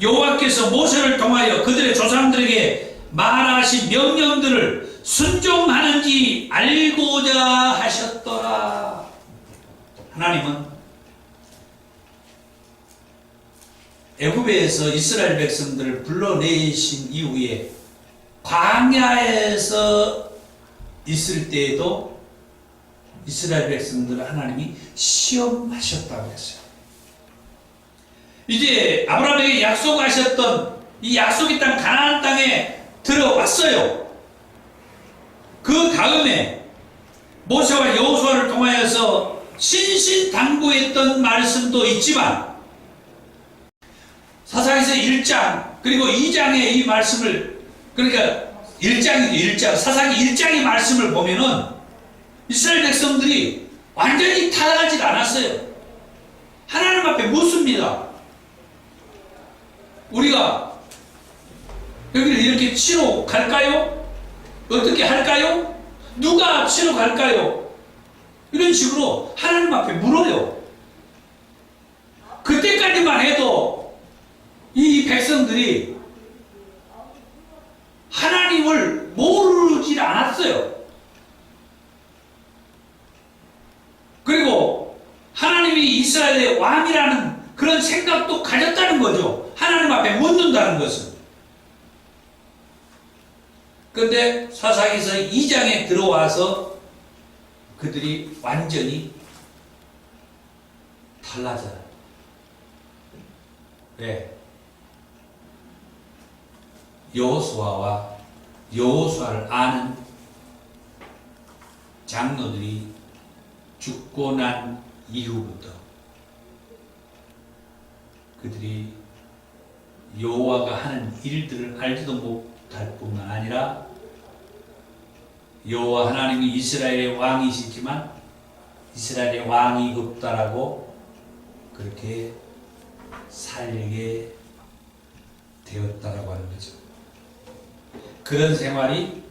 여호와께서 모세를 통하여 그들의 조상들에게 말하신 명령들을 순종하는지 알고자 하셨더라. 하나님은 애굽에서 이스라엘 백성들을 불러내신 이후에 광야에서 있을 때에도 이스라엘 백성들을 하나님이 시험하셨다고 했어요. 이제 아브라함에게 약속하셨던 이 약속의 땅 가나안 땅에 들어왔어요. 그 다음에 모세와 여호수아를 통하여서 신신당부했던 말씀도 있지만 사사기서 1장 그리고 2장의 이 말씀을, 그러니까 1장이죠. 1장 사사기 1장의 말씀을 보면은 이스라엘 백성들이 완전히 타락하지 않았어요. 하나님 앞에 묻습니다. 우리가 여기를 이렇게 치러 갈까요? 어떻게 할까요? 누가 치러 갈까요? 이런 식으로 하나님 앞에 물어요. 그때까지만 해도 이 백성들이 하나님을 모르지 않았어요. 그리고 하나님이 이스라엘의 왕이라는 그런 생각도 가졌다는 거죠. 하나님 앞에 묻는다는 것은. 그런데 사사기서 2장에 들어와서 그들이 완전히 달라져요. 왜? 여호수아와 여호수아를 아는 장로들이 죽고 난 이후부터 그들이 여호와가 하는 일들을 알지도 못할 뿐만 아니라 여호와 하나님이 이스라엘의 왕이시지만 이스라엘의 왕이 없다라고 그렇게 살게 되었다라고 하는 거죠. 그런 생활이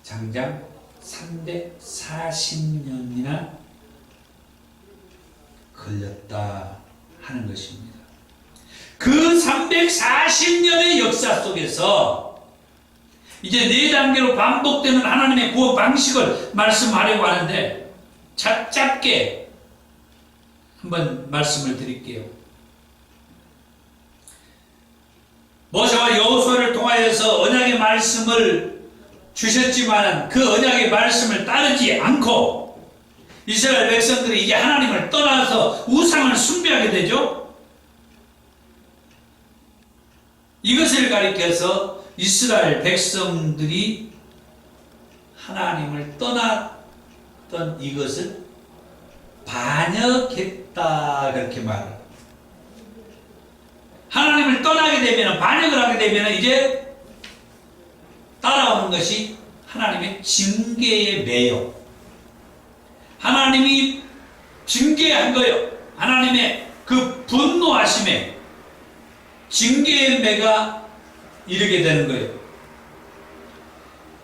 장장 340년이나 걸렸다 하는 것입니다. 그 340년의 역사 속에서 이제 4단계로 반복되는 하나님의 구원 방식을 말씀하려고 하는데 짧게 한번 말씀을 드릴게요. 모세와 여호수아를 통하여서 언약의 말씀을 주셨지만 그 언약의 말씀을 따르지 않고 이스라엘 백성들이 이제 하나님을 떠나서 우상을 숭배하게 되죠. 이것을 가리켜서 이스라엘 백성들이 하나님을 떠났던 이것을 반역했다 그렇게 말해요. 하나님을 떠나게 되면, 반역을 하게 되면 이제 따라오는 것이 하나님의 징계의 매요. 하나님이 징계한 거예요. 하나님의 그 분노하심에 징계의 매가 이르게 되는 거예요.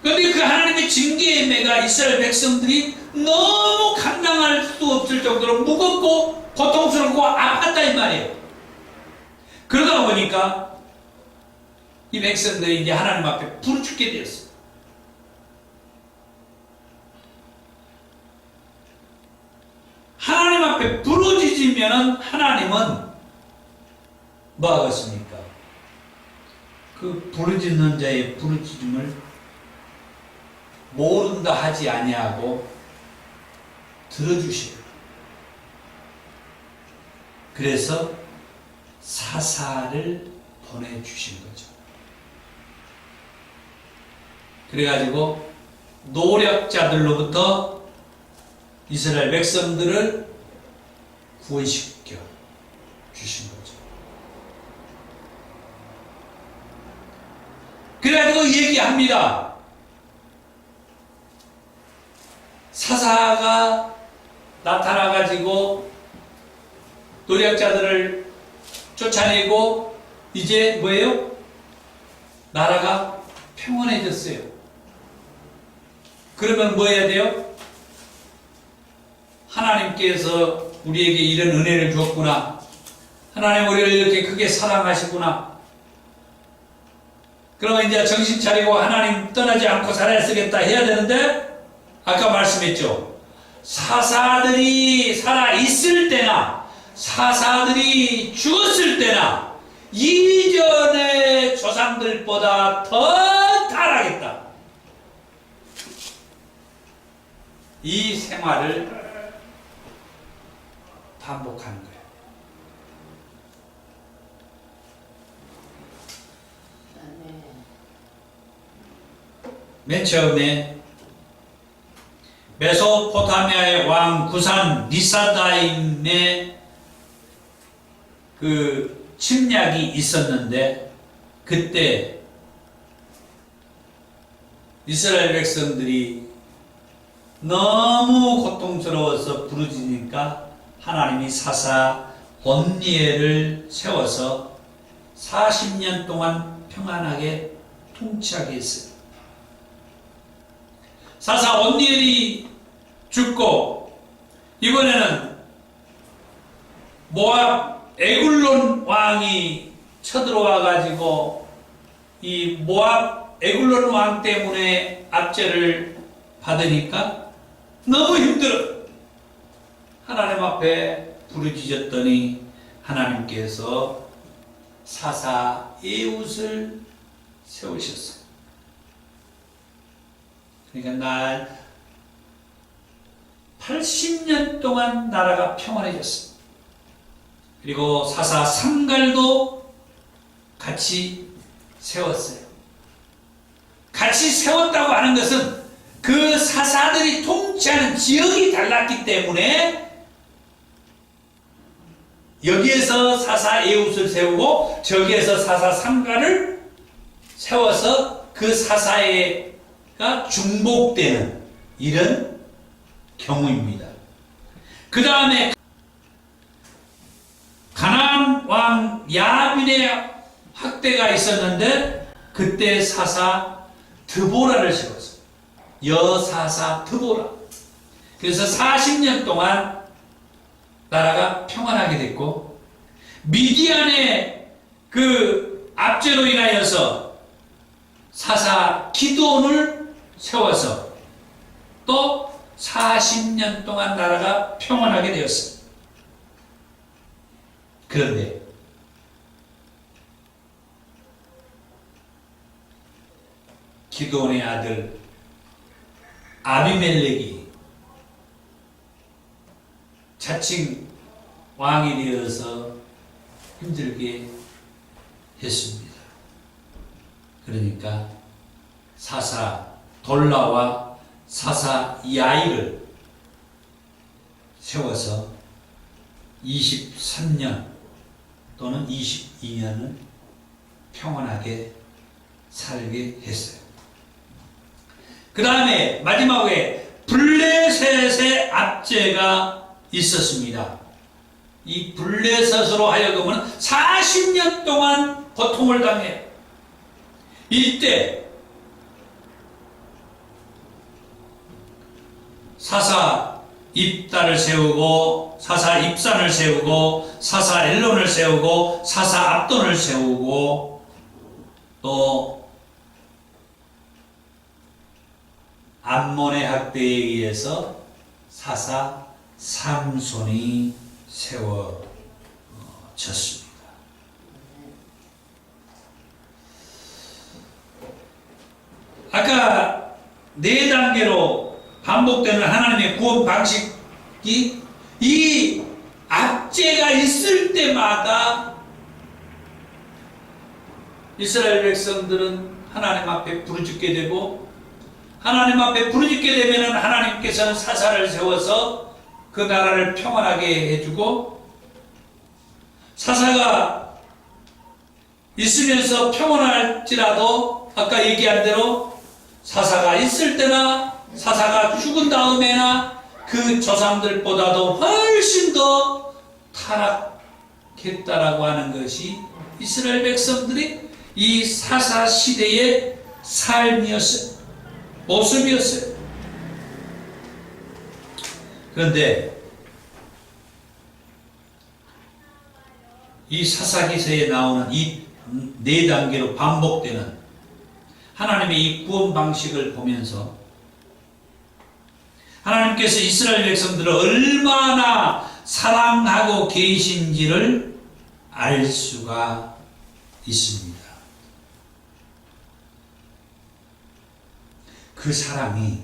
그런데 그 하나님의 징계의 매가 이스라엘 백성들이 너무 감당할 수 없을 정도로 무겁고 고통스럽고 아팠다 이 말이에요. 그러다 보니까 이 백성들이 이제 하나님 앞에 부르짖게 되었어요. 하나님 앞에 부르짖으면 하나님은 뭐 하겠습니까? 그 부르짖는 자의 부르짖음을 모른다 하지 아니하고 들어주셔요. 그래서 사사를 보내주신 거죠. 그래가지고 노력자들로부터 이스라엘 백성들을 구원시켜 주신 거죠. 그래가지고 얘기합니다. 사사가 나타나가지고 노력자들을 쫓아내고 이제 뭐예요? 나라가 평온해졌어요. 그러면 뭐 해야 돼요? 하나님께서 우리에게 이런 은혜를 줬구나. 하나님 우리를 이렇게 크게 사랑하시구나. 그러면 이제 정신 차리고 하나님 떠나지 않고 살아야 쓰겠다 해야 되는데, 아까 말씀했죠. 사사들이 살아있을 때나 사사들이 죽었을 때나 이전의 조상들보다 더 타락했다. 이 생활을 반복하는 거예요. 맨 처음에 메소포타미아의 왕 구산 리사다임의 그 침략이 있었는데, 그때 이스라엘 백성들이 너무 고통스러워서 부르짖으니까 하나님이 사사 온니엘을 세워서 40년 동안 평안하게 통치하게 했어요. 사사 온니엘이 죽고 이번에는 모압 에굴론 왕이 쳐들어와 가지고 이 모압 에굴론 왕 때문에 압제를 받으니까 너무 힘들어. 하나님 앞에 부르짖었더니 하나님께서 사사 에웃을 세우셨어요. 그러니까 날 80년 동안 나라가 평안해졌어요. 그리고 사사 삼갈도 같이 세웠어요. 같이 세웠다고 하는 것은 그 사사들이 통치하는 지역이 달랐기 때문에 여기에서 사사 에웃을 세우고 저기에서 사사 삼갈을 세워서 그 사사가 중복되는 이런 경우입니다. 그 다음에 가나안 왕 야빈의 학대가 있었는데 그때 사사 드보라를 세웠어요. 여사사 드보라. 그래서 40년 동안 나라가 평안하게 됐고, 미디안의 그 압제로 인하여서 사사 기드온을 세워서 또 40년 동안 나라가 평안하게 되었어요. 그런데 기드온의 아들 아비멜렉이 자칭 왕이 되어서 힘들게 했습니다. 그러니까 사사 돌라와 사사 야일을 세워서 23년 또는 22년을 평안하게 살게 했어요. 그 다음에 마지막에 블레셋의 압제가 있었습니다. 이 블레셋으로 하여금은 40년 동안 고통을 당해요. 이때 사사 입다를 세우고 사사 입산을 세우고 사사 엘론을 세우고 사사 압돈을 세우고 또 암몬의 학대에 의해서 사사 삼손이 세워졌습니다. 아까 네 단계로 반복되는 하나님의 구원 방식이 이 압제가 있을 때마다 이스라엘 백성들은 하나님 앞에 부르짖게 되고, 하나님 앞에 부르짖게 되면 하나님께서는 사사를 세워서 그 나라를 평안하게 해주고, 사사가 있으면서 평온할지라도 아까 얘기한 대로 사사가 있을 때나 사사가 죽은 다음에나 그 조상들보다도 훨씬 더 타락했다라고 하는 것이 이스라엘 백성들이 이 사사 시대의 삶이었어요. 모습이었어요. 그런데 이 사사기서에 나오는 이 네 단계로 반복되는 하나님의 이 구원 방식을 보면서 하나님께서 이스라엘 백성들을 얼마나 사랑하고 계신지를 알 수가 있습니다. 그 사랑이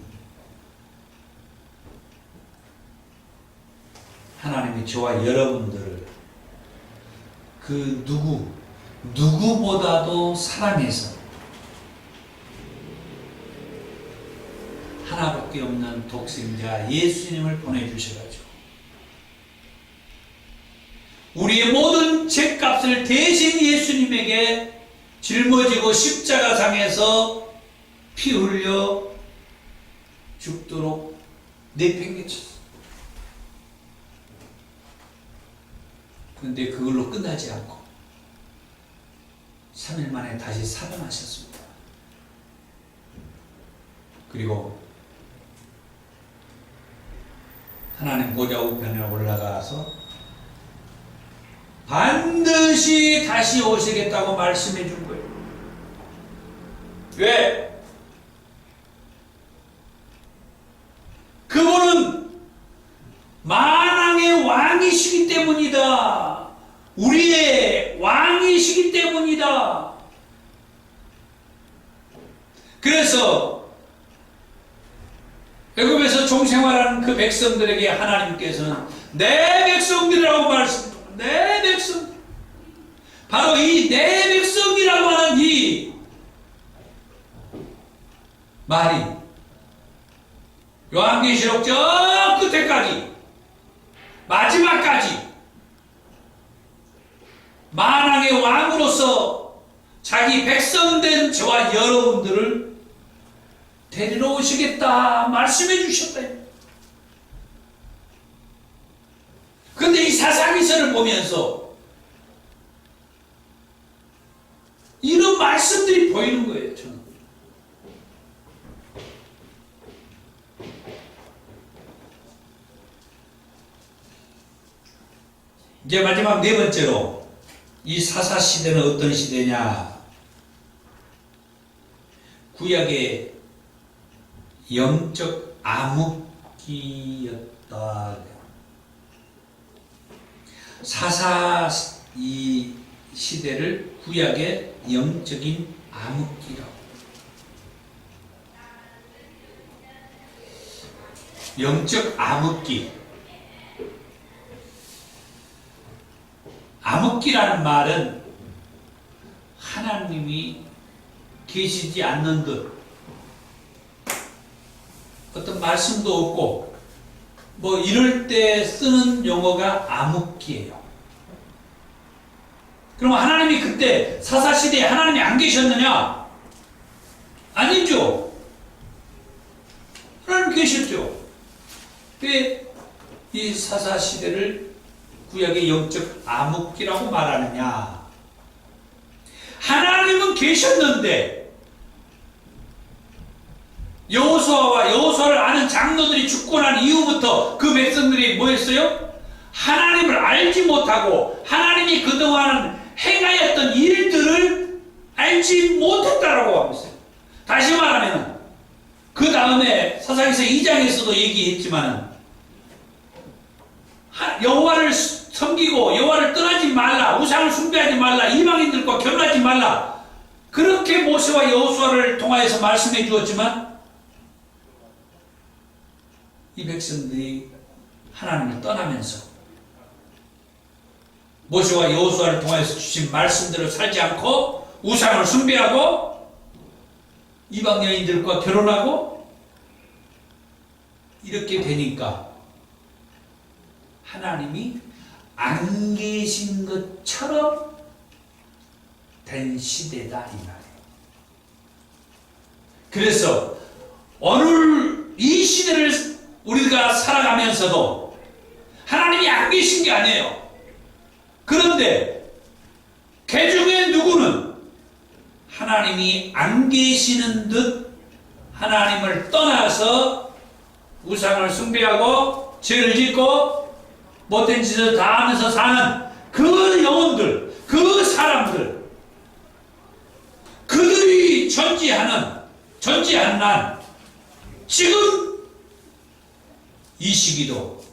하나님이 저와 여러분들을 그 누구보다도 사랑해서 하나밖에 없는 독생자 예수님을 보내주셔가지고 우리의 모든 죄값을 대신 예수님에게 짊어지고 십자가상에서 피 흘려 죽도록 내팽개쳤어. 그런데 그걸로 끝나지 않고 3일 만에 다시 살아나셨습니다. 그리고 하나님 보좌 우편에 올라가서 반드시 다시 오시겠다고 말씀해 준 거예요. 왜? 그분은 만왕의 왕이시기 때문이다. 우리의 왕이시기 때문이다. 그래서 애굽에서 종생활하는 그 백성들에게 하나님께서는 내 백성들이라고 말씀합니다. 내 백성. 바로 이 내 백성이라고 하는 이 말이 요한계시록 저 끝에까지 마지막까지 만왕의 왕으로서 자기 백성된 저와 여러분들을 데리러 오시겠다 말씀해 주셨다. 그런데 이 사사기서를 보면서 이런 말씀들이 보이는 거예요. 저는 이제 마지막 네 번째로 이 사사 시대는 어떤 시대냐? 구약의 영적 암흑기였다. 사사 이 시대를 구약의 영적인 암흑기라고. 영적 암흑기. 암흑기라는 말은 하나님이 계시지 않는 듯, 어떤 말씀도 없고 뭐 이럴 때 쓰는 용어가 암흑기예요. 그럼 하나님이 그때 사사시대에 하나님이 안 계셨느냐? 아니죠. 하나님 계셨죠. 왜 이 사사시대를 구약의 영적 암흑기라고 말하느냐? 하나님은 계셨는데 여호수아와 여호수아를 아는 장로들이 죽고 난 이후부터 그 백성들이 뭐 했어요? 하나님을 알지 못하고 하나님이 그동안 행하였던 일들을 알지 못했다라고 하고 있어요. 다시 말하면 그 다음에 사사기서 2장에서도 얘기했지만 여호와를 섬기고 여호와를 떠나지 말라, 우상을 숭배하지 말라, 이방인들과 결혼하지 말라, 그렇게 모세와 여호수아를 통하여서 말씀해 주었지만 이 백성들이 하나님을 떠나면서 모세와 여호수아를 통하여서 주신 말씀대로 살지 않고 우상을 숭배하고 이방 여인들과 결혼하고 이렇게 되니까 하나님이 안 계신 것처럼 된 시대다 이 말이에요. 그래서 오늘 이 시대를 우리가 살아가면서도 하나님이 안 계신 게 아니에요. 그런데 그 중에 누구는 하나님이 안 계시는 듯 하나님을 떠나서 우상을 숭배하고 죄를 짓고 못된 짓을 다 하면서 사는 그 영혼들, 그 사람들, 그들이 존재하는 한 지금 이 시기도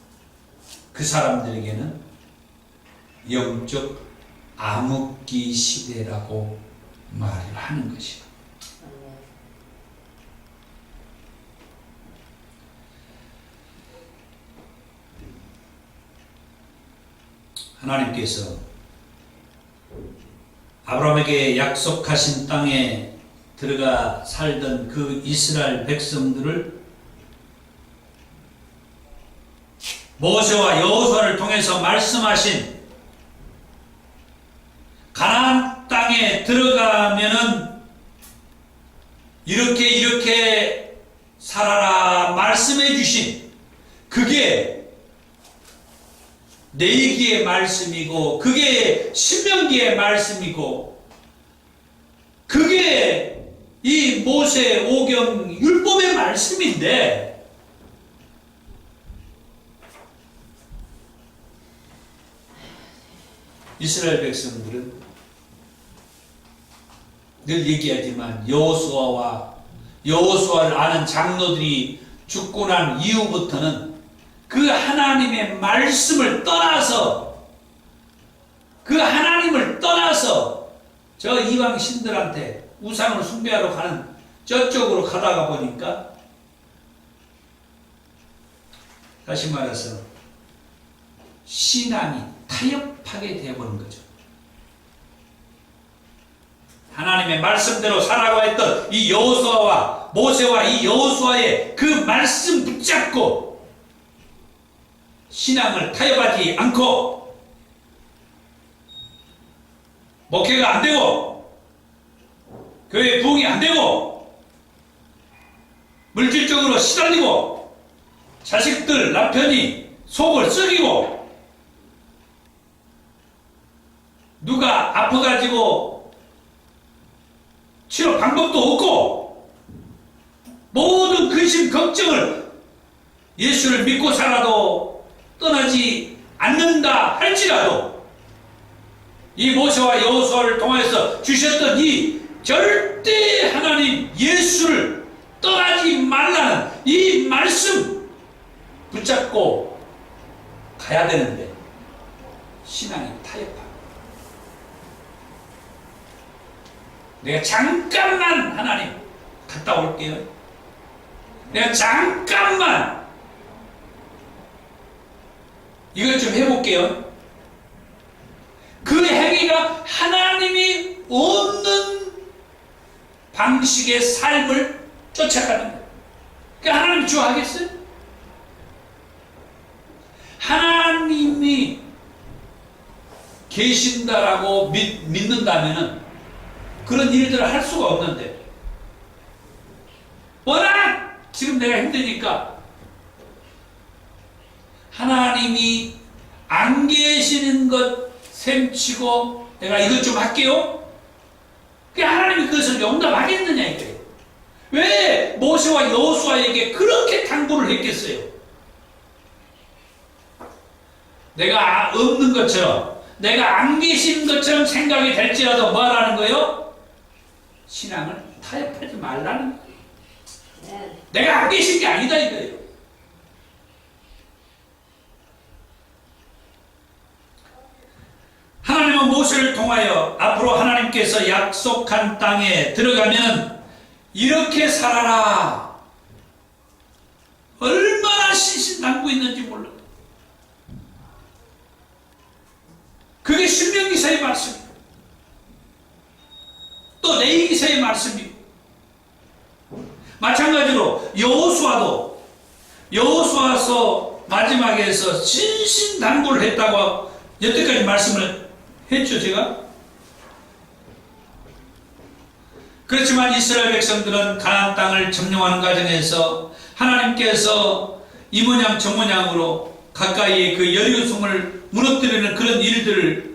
그 사람들에게는 영적 암흑기 시대라고 말을 하는 것이다. 하나님께서 아브라함에게 약속하신 땅에 들어가 살던 그 이스라엘 백성들을 모세와 여호수아를 통해서 말씀하신 가나안 땅에 들어가면은 이렇게 살아라 말씀해 주신 그게 레위기의 말씀이고 그게 신명기의 말씀이고 그게 이 모세 오경 율법의 말씀인데 이스라엘 백성들은 늘 얘기하지만 여호수아를 아는 장로들이 죽고 난 이후부터는 그 하나님의 말씀을 떠나서 저 이방 신들한테 우상을 숭배하러 가는 저쪽으로 가다가 보니까 다시 말해서 신앙이 타협하게 되어버린 거죠. 하나님의 말씀대로 살아가고 했던 이 여호수아와 모세와 이 여호수아의 그 말씀 붙잡고 신앙을 타협하지 않고 목회가 안 되고 교회 부흥이 안 되고 물질적으로 시달리고 자식들 남편이 속을 썩이고 누가 아파가지고 치료 방법도 없고 모든 근심 걱정을 예수를 믿고 살아도 떠나지 않는다 할지라도 이 모세와 여호수아를 통해서 주셨던 이 절대 하나님 예수를 떠나지 말라는 이 말씀 붙잡고 가야 되는데 신앙이 타협합니다. 내가 잠깐만 하나님 갔다 올게요. 내가 잠깐만 이것 좀 해볼게요. 그 행위가 하나님이 없는 방식의 삶을 쫓아가는 거예요. 그러니까 하나님 좋아하겠어요? 하나님이 계신다라고 믿는다면은 그런 일들을 할 수가 없는데 워낙 지금 내가 힘드니까 하나님이 안 계시는 것 셈치고 내가 이것 좀 할게요. 그 하나님이 그것을 용납하겠느냐 이거예요. 왜 모세와 여호수아에게 그렇게 당부를 했겠어요? 내가 없는 것처럼, 내가 안 계신 것처럼 생각이 될지라도 뭐라는 거예요? 신앙을 타협하지 말라는 거예요. 네. 내가 안 계신 게 아니다 이거예요. 하나님은 모세를 통하여 앞으로 하나님께서 약속한 땅에 들어가면 이렇게 살아라. 얼마나 신신당부했는지 몰라. 그게 신명기서의 말씀이고 또 레위기서의 말씀이고 마찬가지로 여호수아서 마지막에서 신신당부를 했다고 여태까지 말씀을 했죠 제가. 그렇지만 이스라엘 백성들은 가나안 땅을 점령하는 과정에서 하나님께서 이 모양 저 모양으로 가까이에 그 여리고성을 무너뜨리는 그런 일들을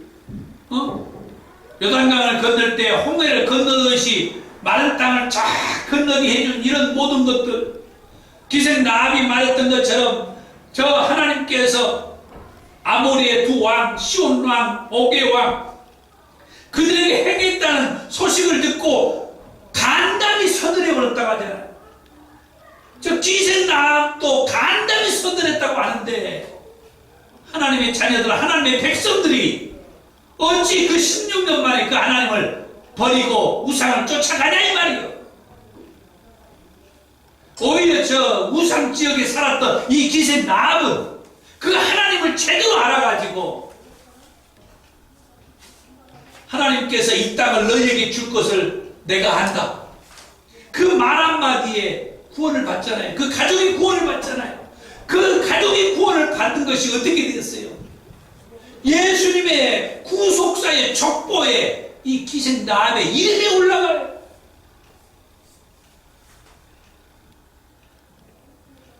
요단강을 건널 때 홍해를 건너듯이 마른 땅을 쫙 건너게 해준 이런 모든 것들, 기생 라합이 말했던 것처럼 저 하나님께서 아모리의 두 왕, 시온 왕, 오게 왕 그들에게 행했다는 소식을 듣고 간담이 서늘해버렸다고 하잖아요. 저 기생 라합도 간담이 서늘했다고 하는데 하나님의 자녀들, 하나님의 백성들이 어찌 그 16년 만에 그 하나님을 버리고 우상을 쫓아가냐 이 말이요. 오히려 저 우상 지역에 살았던 이 기생 라합은 그 하나님을 제대로 알아가지고 하나님께서 이 땅을 너희에게 줄 것을 내가 안다. 그 말 한마디에 구원을 받잖아요. 그 가족이 구원을 받잖아요. 그 가족이 구원을 받은 것이 어떻게 되었어요? 예수님의 구속사의 족보에 이 기생 라합의 이름이 올라가요.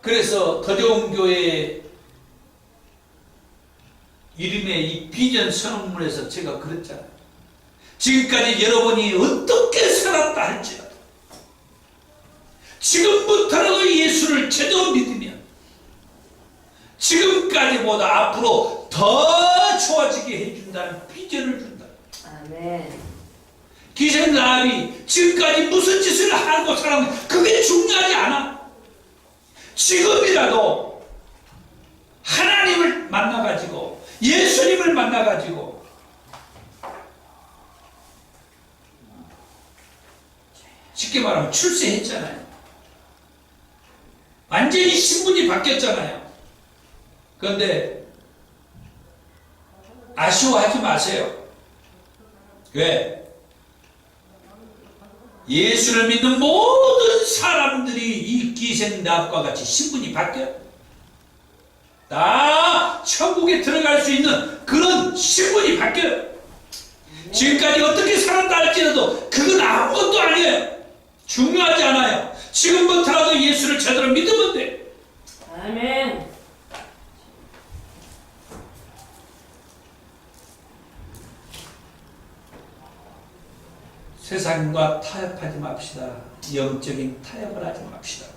그래서 더 좋은 교회 이름의 이 비전 선언문에서 제가 그랬잖아요. 지금까지 여러분이 어떻게 살았다 할지라도 지금부터라도 예수를 제대로 믿으면 지금까지보다 앞으로 더 좋아지게 해준다는 비전을 준다. 아멘. 기생 라합이 지금까지 무슨 짓을 하고 살았는지 그게 중요하지 않아. 지금이라도 하나님을 만나가지고 예수님을 만나가지고 쉽게 말하면 출세했잖아요. 완전히 신분이 바뀌었잖아요. 그런데 아쉬워하지 마세요. 왜? 예수를 믿는 모든 사람들이 이 기생 라합과 같이 신분이 바뀌어요. 다 천국에 들어갈 수 있는 그런 신분이 바뀌어요. 지금까지 어떻게 살았다 할지라도 그건 아무것도 아니에요. 중요하지 않아요. 지금부터라도 예수를 제대로 믿으면 돼. 아멘. 세상과 타협하지 맙시다. 영적인 타협을 하지 맙시다.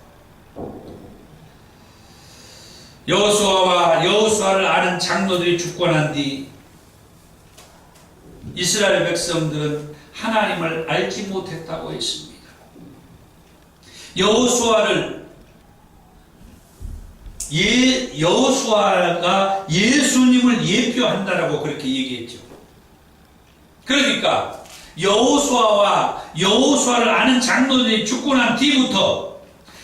여호수아를 아는 장로들이 죽고 난 뒤 이스라엘 백성들은 하나님을 알지 못했다고 했습니다. 여호수아가 예수님을 예표한다라고 그렇게 얘기했죠. 그러니까 여호수아를 아는 장로들이 죽고 난 뒤부터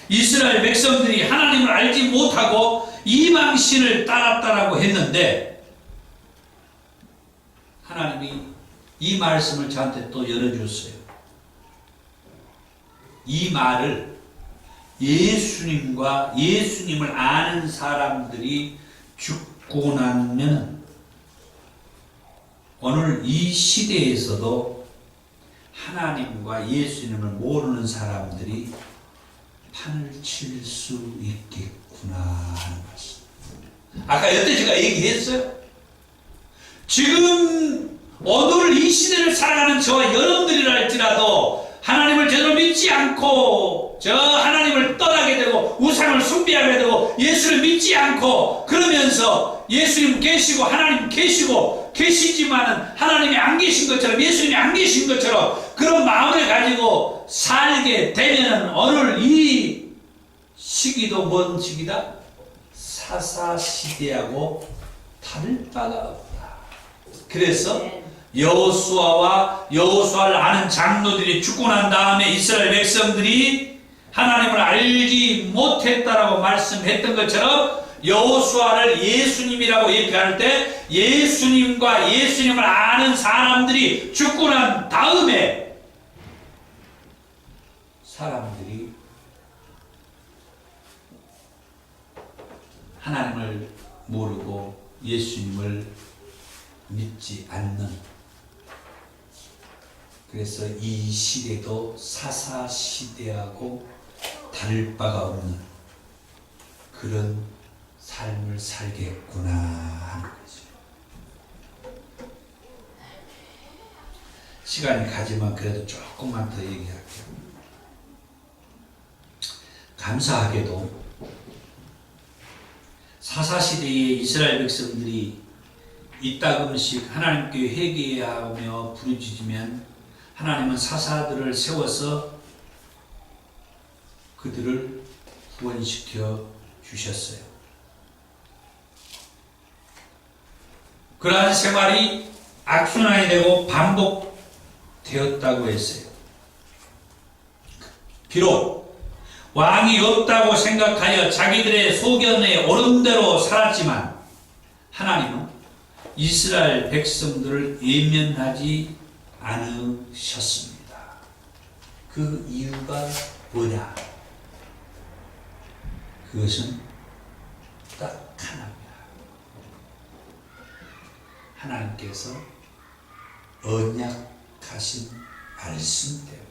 이스라엘 백성들이 하나님을 알지 못하고 이방신을 따랐다라고 했는데 하나님이 이 말씀을 저한테 또 열어주었어요. 이 말을 예수님을 아는 사람들이 죽고 나면 오늘 이 시대에서도 하나님과 예수님을 모르는 사람들이 판을 칠 수 있겠구나 하는 말씀. 아까 여태 제가 얘기했어요. 지금 오늘 이 시대를 살아가는 저와 여러분들이라 할지라도 하나님을 제대로 믿지 않고 저 하나님을 떠나게 되고 우상을 숭배하게 되고 예수를 믿지 않고 그러면서 예수님 계시고 하나님 계시고 계시지만은 하나님이 안 계신 것처럼 예수님이 안 계신 것처럼 그런 마음을 가지고 살게 되면은 오늘 이 시기도 뭔 시기다? 사사시대하고 다를 바가 없다. 그래서 여호수아와 여호수아를 아는 장로들이 죽고 난 다음에 이스라엘 백성들이 하나님을 알지 못했다라고 말씀했던 것처럼 여호수아를 예수님이라고 얘기할 때 예수님과 예수님을 아는 사람들이 죽고 난 다음에 사람들이 하나님을 모르고 예수님을 믿지 않는, 그래서 이 시대도 사사시대하고 다를 바가 없는 그런 삶을 살겠구나 하는 거죠. 시간이 가지만 그래도 조금만 더 얘기할게요. 감사하게도 사사시대의 이스라엘 백성들이 이따금씩 하나님께 회개하며 부르짖으면 하나님은 사사들을 세워서 그들을 구원시켜 주셨어요. 그러한 생활이 악순환이 되고 반복되었다고 했어요. 비록 왕이 없다고 생각하여 자기들의 소견에 옳은 대로 살았지만 하나님은 이스라엘 백성들을 외면하지 않으셨습니다. 그 이유가 뭐냐? 그것은 딱 하나입니다. 하나님께서 언약하신 말씀 때문에.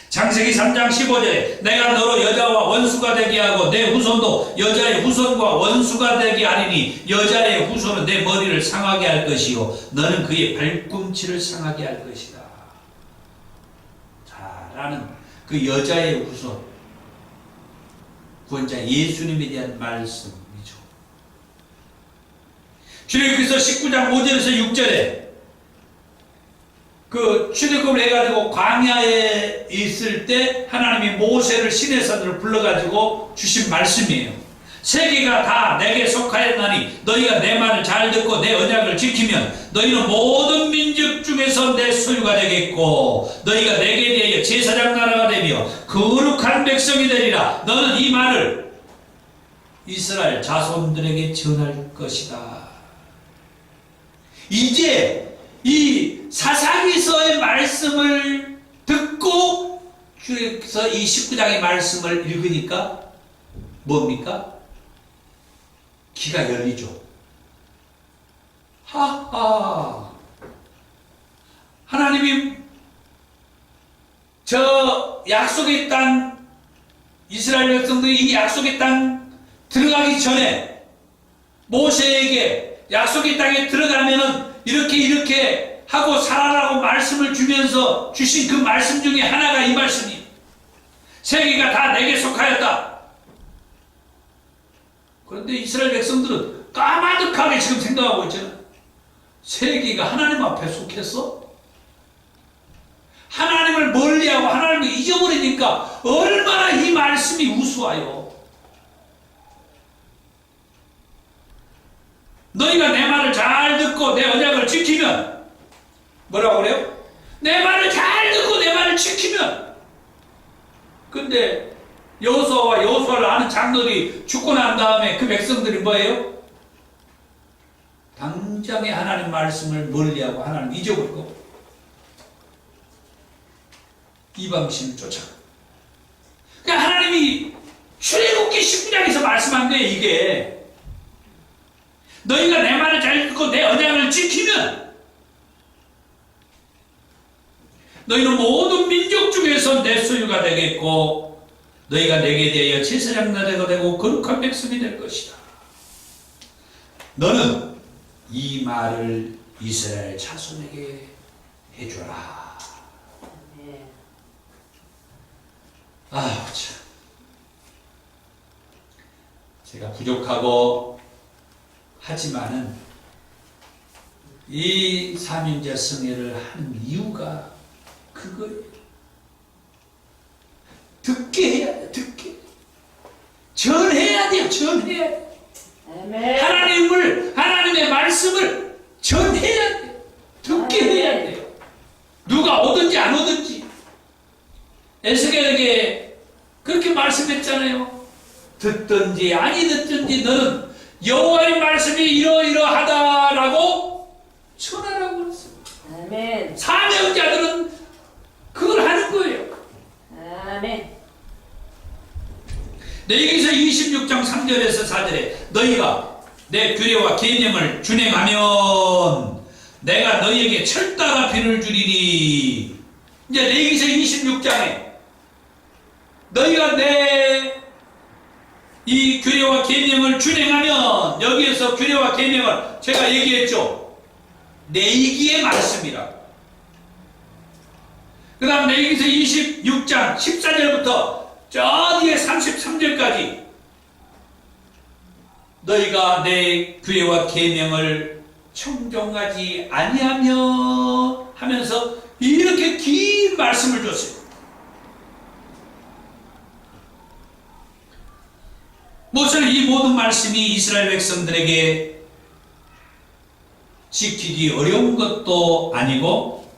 창세기 3장 15절에 내가 너로 여자와 원수가 되게 하고 내 후손도 여자의 후손과 원수가 되게 하리니 여자의 후손은 내 머리를 상하게 할 것이요 너는 그의 발꿈치를 상하게 할 것이다. 자, 라는 그 여자의 후손, 구원자 예수님에 대한 말씀이죠. 출애굽기서 19장 5절에서 6절에 그 출애굽을 해가지고 광야에 있을 때 하나님이 모세를 시내산으로 불러가지고 주신 말씀이에요. 세계가 다 내게 속하였나니 너희가 내 말을 잘 듣고 내 언약을 지키면 너희는 모든 민족 중에서 내 소유가 되겠고 너희가 내게 대하여 제사장 나라가 되며 거룩한 백성이 되리라. 너는 이 말을 이스라엘 자손들에게 전할 것이다. 이제 이 사사기서의 말씀을 듣고 출애굽기서 이 19장의 말씀을 읽으니까 뭡니까? 귀가 열리죠. 하하, 하나님이 저 약속의 땅, 이스라엘 백성들이 이 약속의 땅 들어가기 전에 모세에게 약속의 땅에 들어가면은 이렇게 하고 살아라고 말씀을 주면서 주신 그 말씀 중에 하나가 이 말씀이 세계가 다 내게 속하였다. 그런데 이스라엘 백성들은 까마득하게 지금 생각하고 있잖아. 세계가 하나님 앞에 속했어? 하나님을 멀리하고 하나님을 잊어버리니까 얼마나 이 말씀이 우스워요. 너희가 내 말을 잘 듣고 내 언약을 지키면 뭐라고 그래요? 내 말을 잘 듣고 내 말을 지키면. 근데 여호수아와 여호수아를 아는 장로들이 죽고 난 다음에 그 백성들이 뭐예요? 당장에 하나님 말씀을 멀리하고 하나님 잊어버리고 이방신을 쫓아가. 그러니까 하나님이 출애굽기 19장에서 말씀한 거예요. 이게 너희가 내 말을 잘 듣고 내 언약을 지키면 너희는 모든 민족 중에서 내 소유가 되겠고 너희가 내게 대하여 제사장 나라가 되고 거룩한 백성이 될 것이다. 너는 이 말을 이스라엘 자손에게 해줘라. 아유 참. 제가 부족하고 하지만은 이 삼인자 성회를 하는 이유가 그거예요. 듣게 해야 돼, 듣게. 전해야 돼요, 전해야 돼. 아멘. 하나님의 말씀을 전해야 돼. 듣게 해야 돼요. 누가 오든지 안 오든지. 에스겔에게 그렇게 말씀했잖아요. 듣든지 아니 듣든지 너는 여호와의 말씀이 이러이러하다라고 전하라고 그랬습니다. 아멘. 사명자들은 그걸 하는 거예요. 아멘. 레위기서 26장 3절에서 4절에 너희가 내 규례와 계명을 준행하면 내가 너희에게 철다가 비를 주리니. 이제 레위기서 26장에 너희가 내 이 규례와 계명을 준행하면, 여기에서 규례와 계명을 제가 얘기했죠. 레위기의 말씀이라고. 그 다음 레위기서 26장 14절부터 저 뒤에 33절까지 너희가 내 규례와 계명을 청종하지 아니하며 하면서 이렇게 긴 말씀을 줬어요. 무엇을 이 모든 말씀이 이스라엘 백성들에게 지키기 어려운 것도 아니고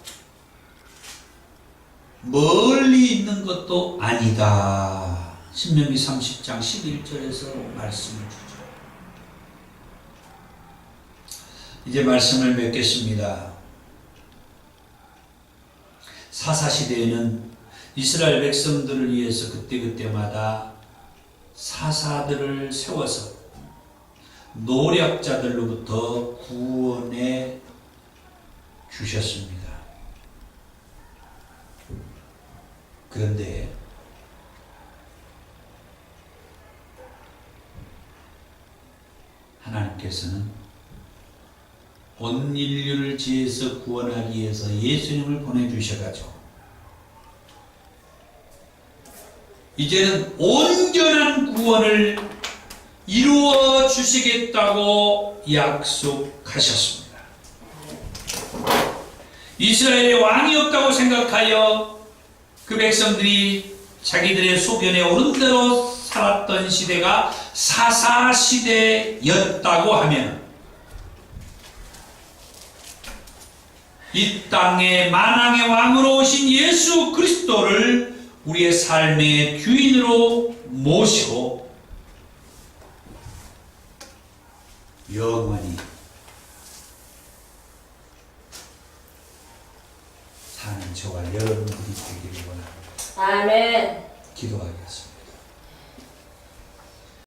멀리 있는 것도 아니다. 신명기 30장 11절에서 말씀을 주죠. 이제 말씀을 맺겠습니다. 사사시대에는 이스라엘 백성들을 위해서 그때그때마다 사사들을 세워서 노략자들로부터 구원해 주셨습니다. 그런데 하나님께서는 온 인류를 지혜에서 구원하기 위해서 예수님을 보내주셔가지고 이제는 온전한 구원을 이루어 주시겠다고 약속하셨습니다. 이스라엘에 왕이 없다고 생각하여 그 백성들이 자기들의 소견에 오른 대로 살았던 시대가 사사시대였다고 하면 이 땅의 만왕의 왕으로 오신 예수 그리스도를 우리의 삶의 주인으로 모시고 영원히 사는 저와 여러분들이 되기를 원합니다. 아멘. 기도하겠습니다.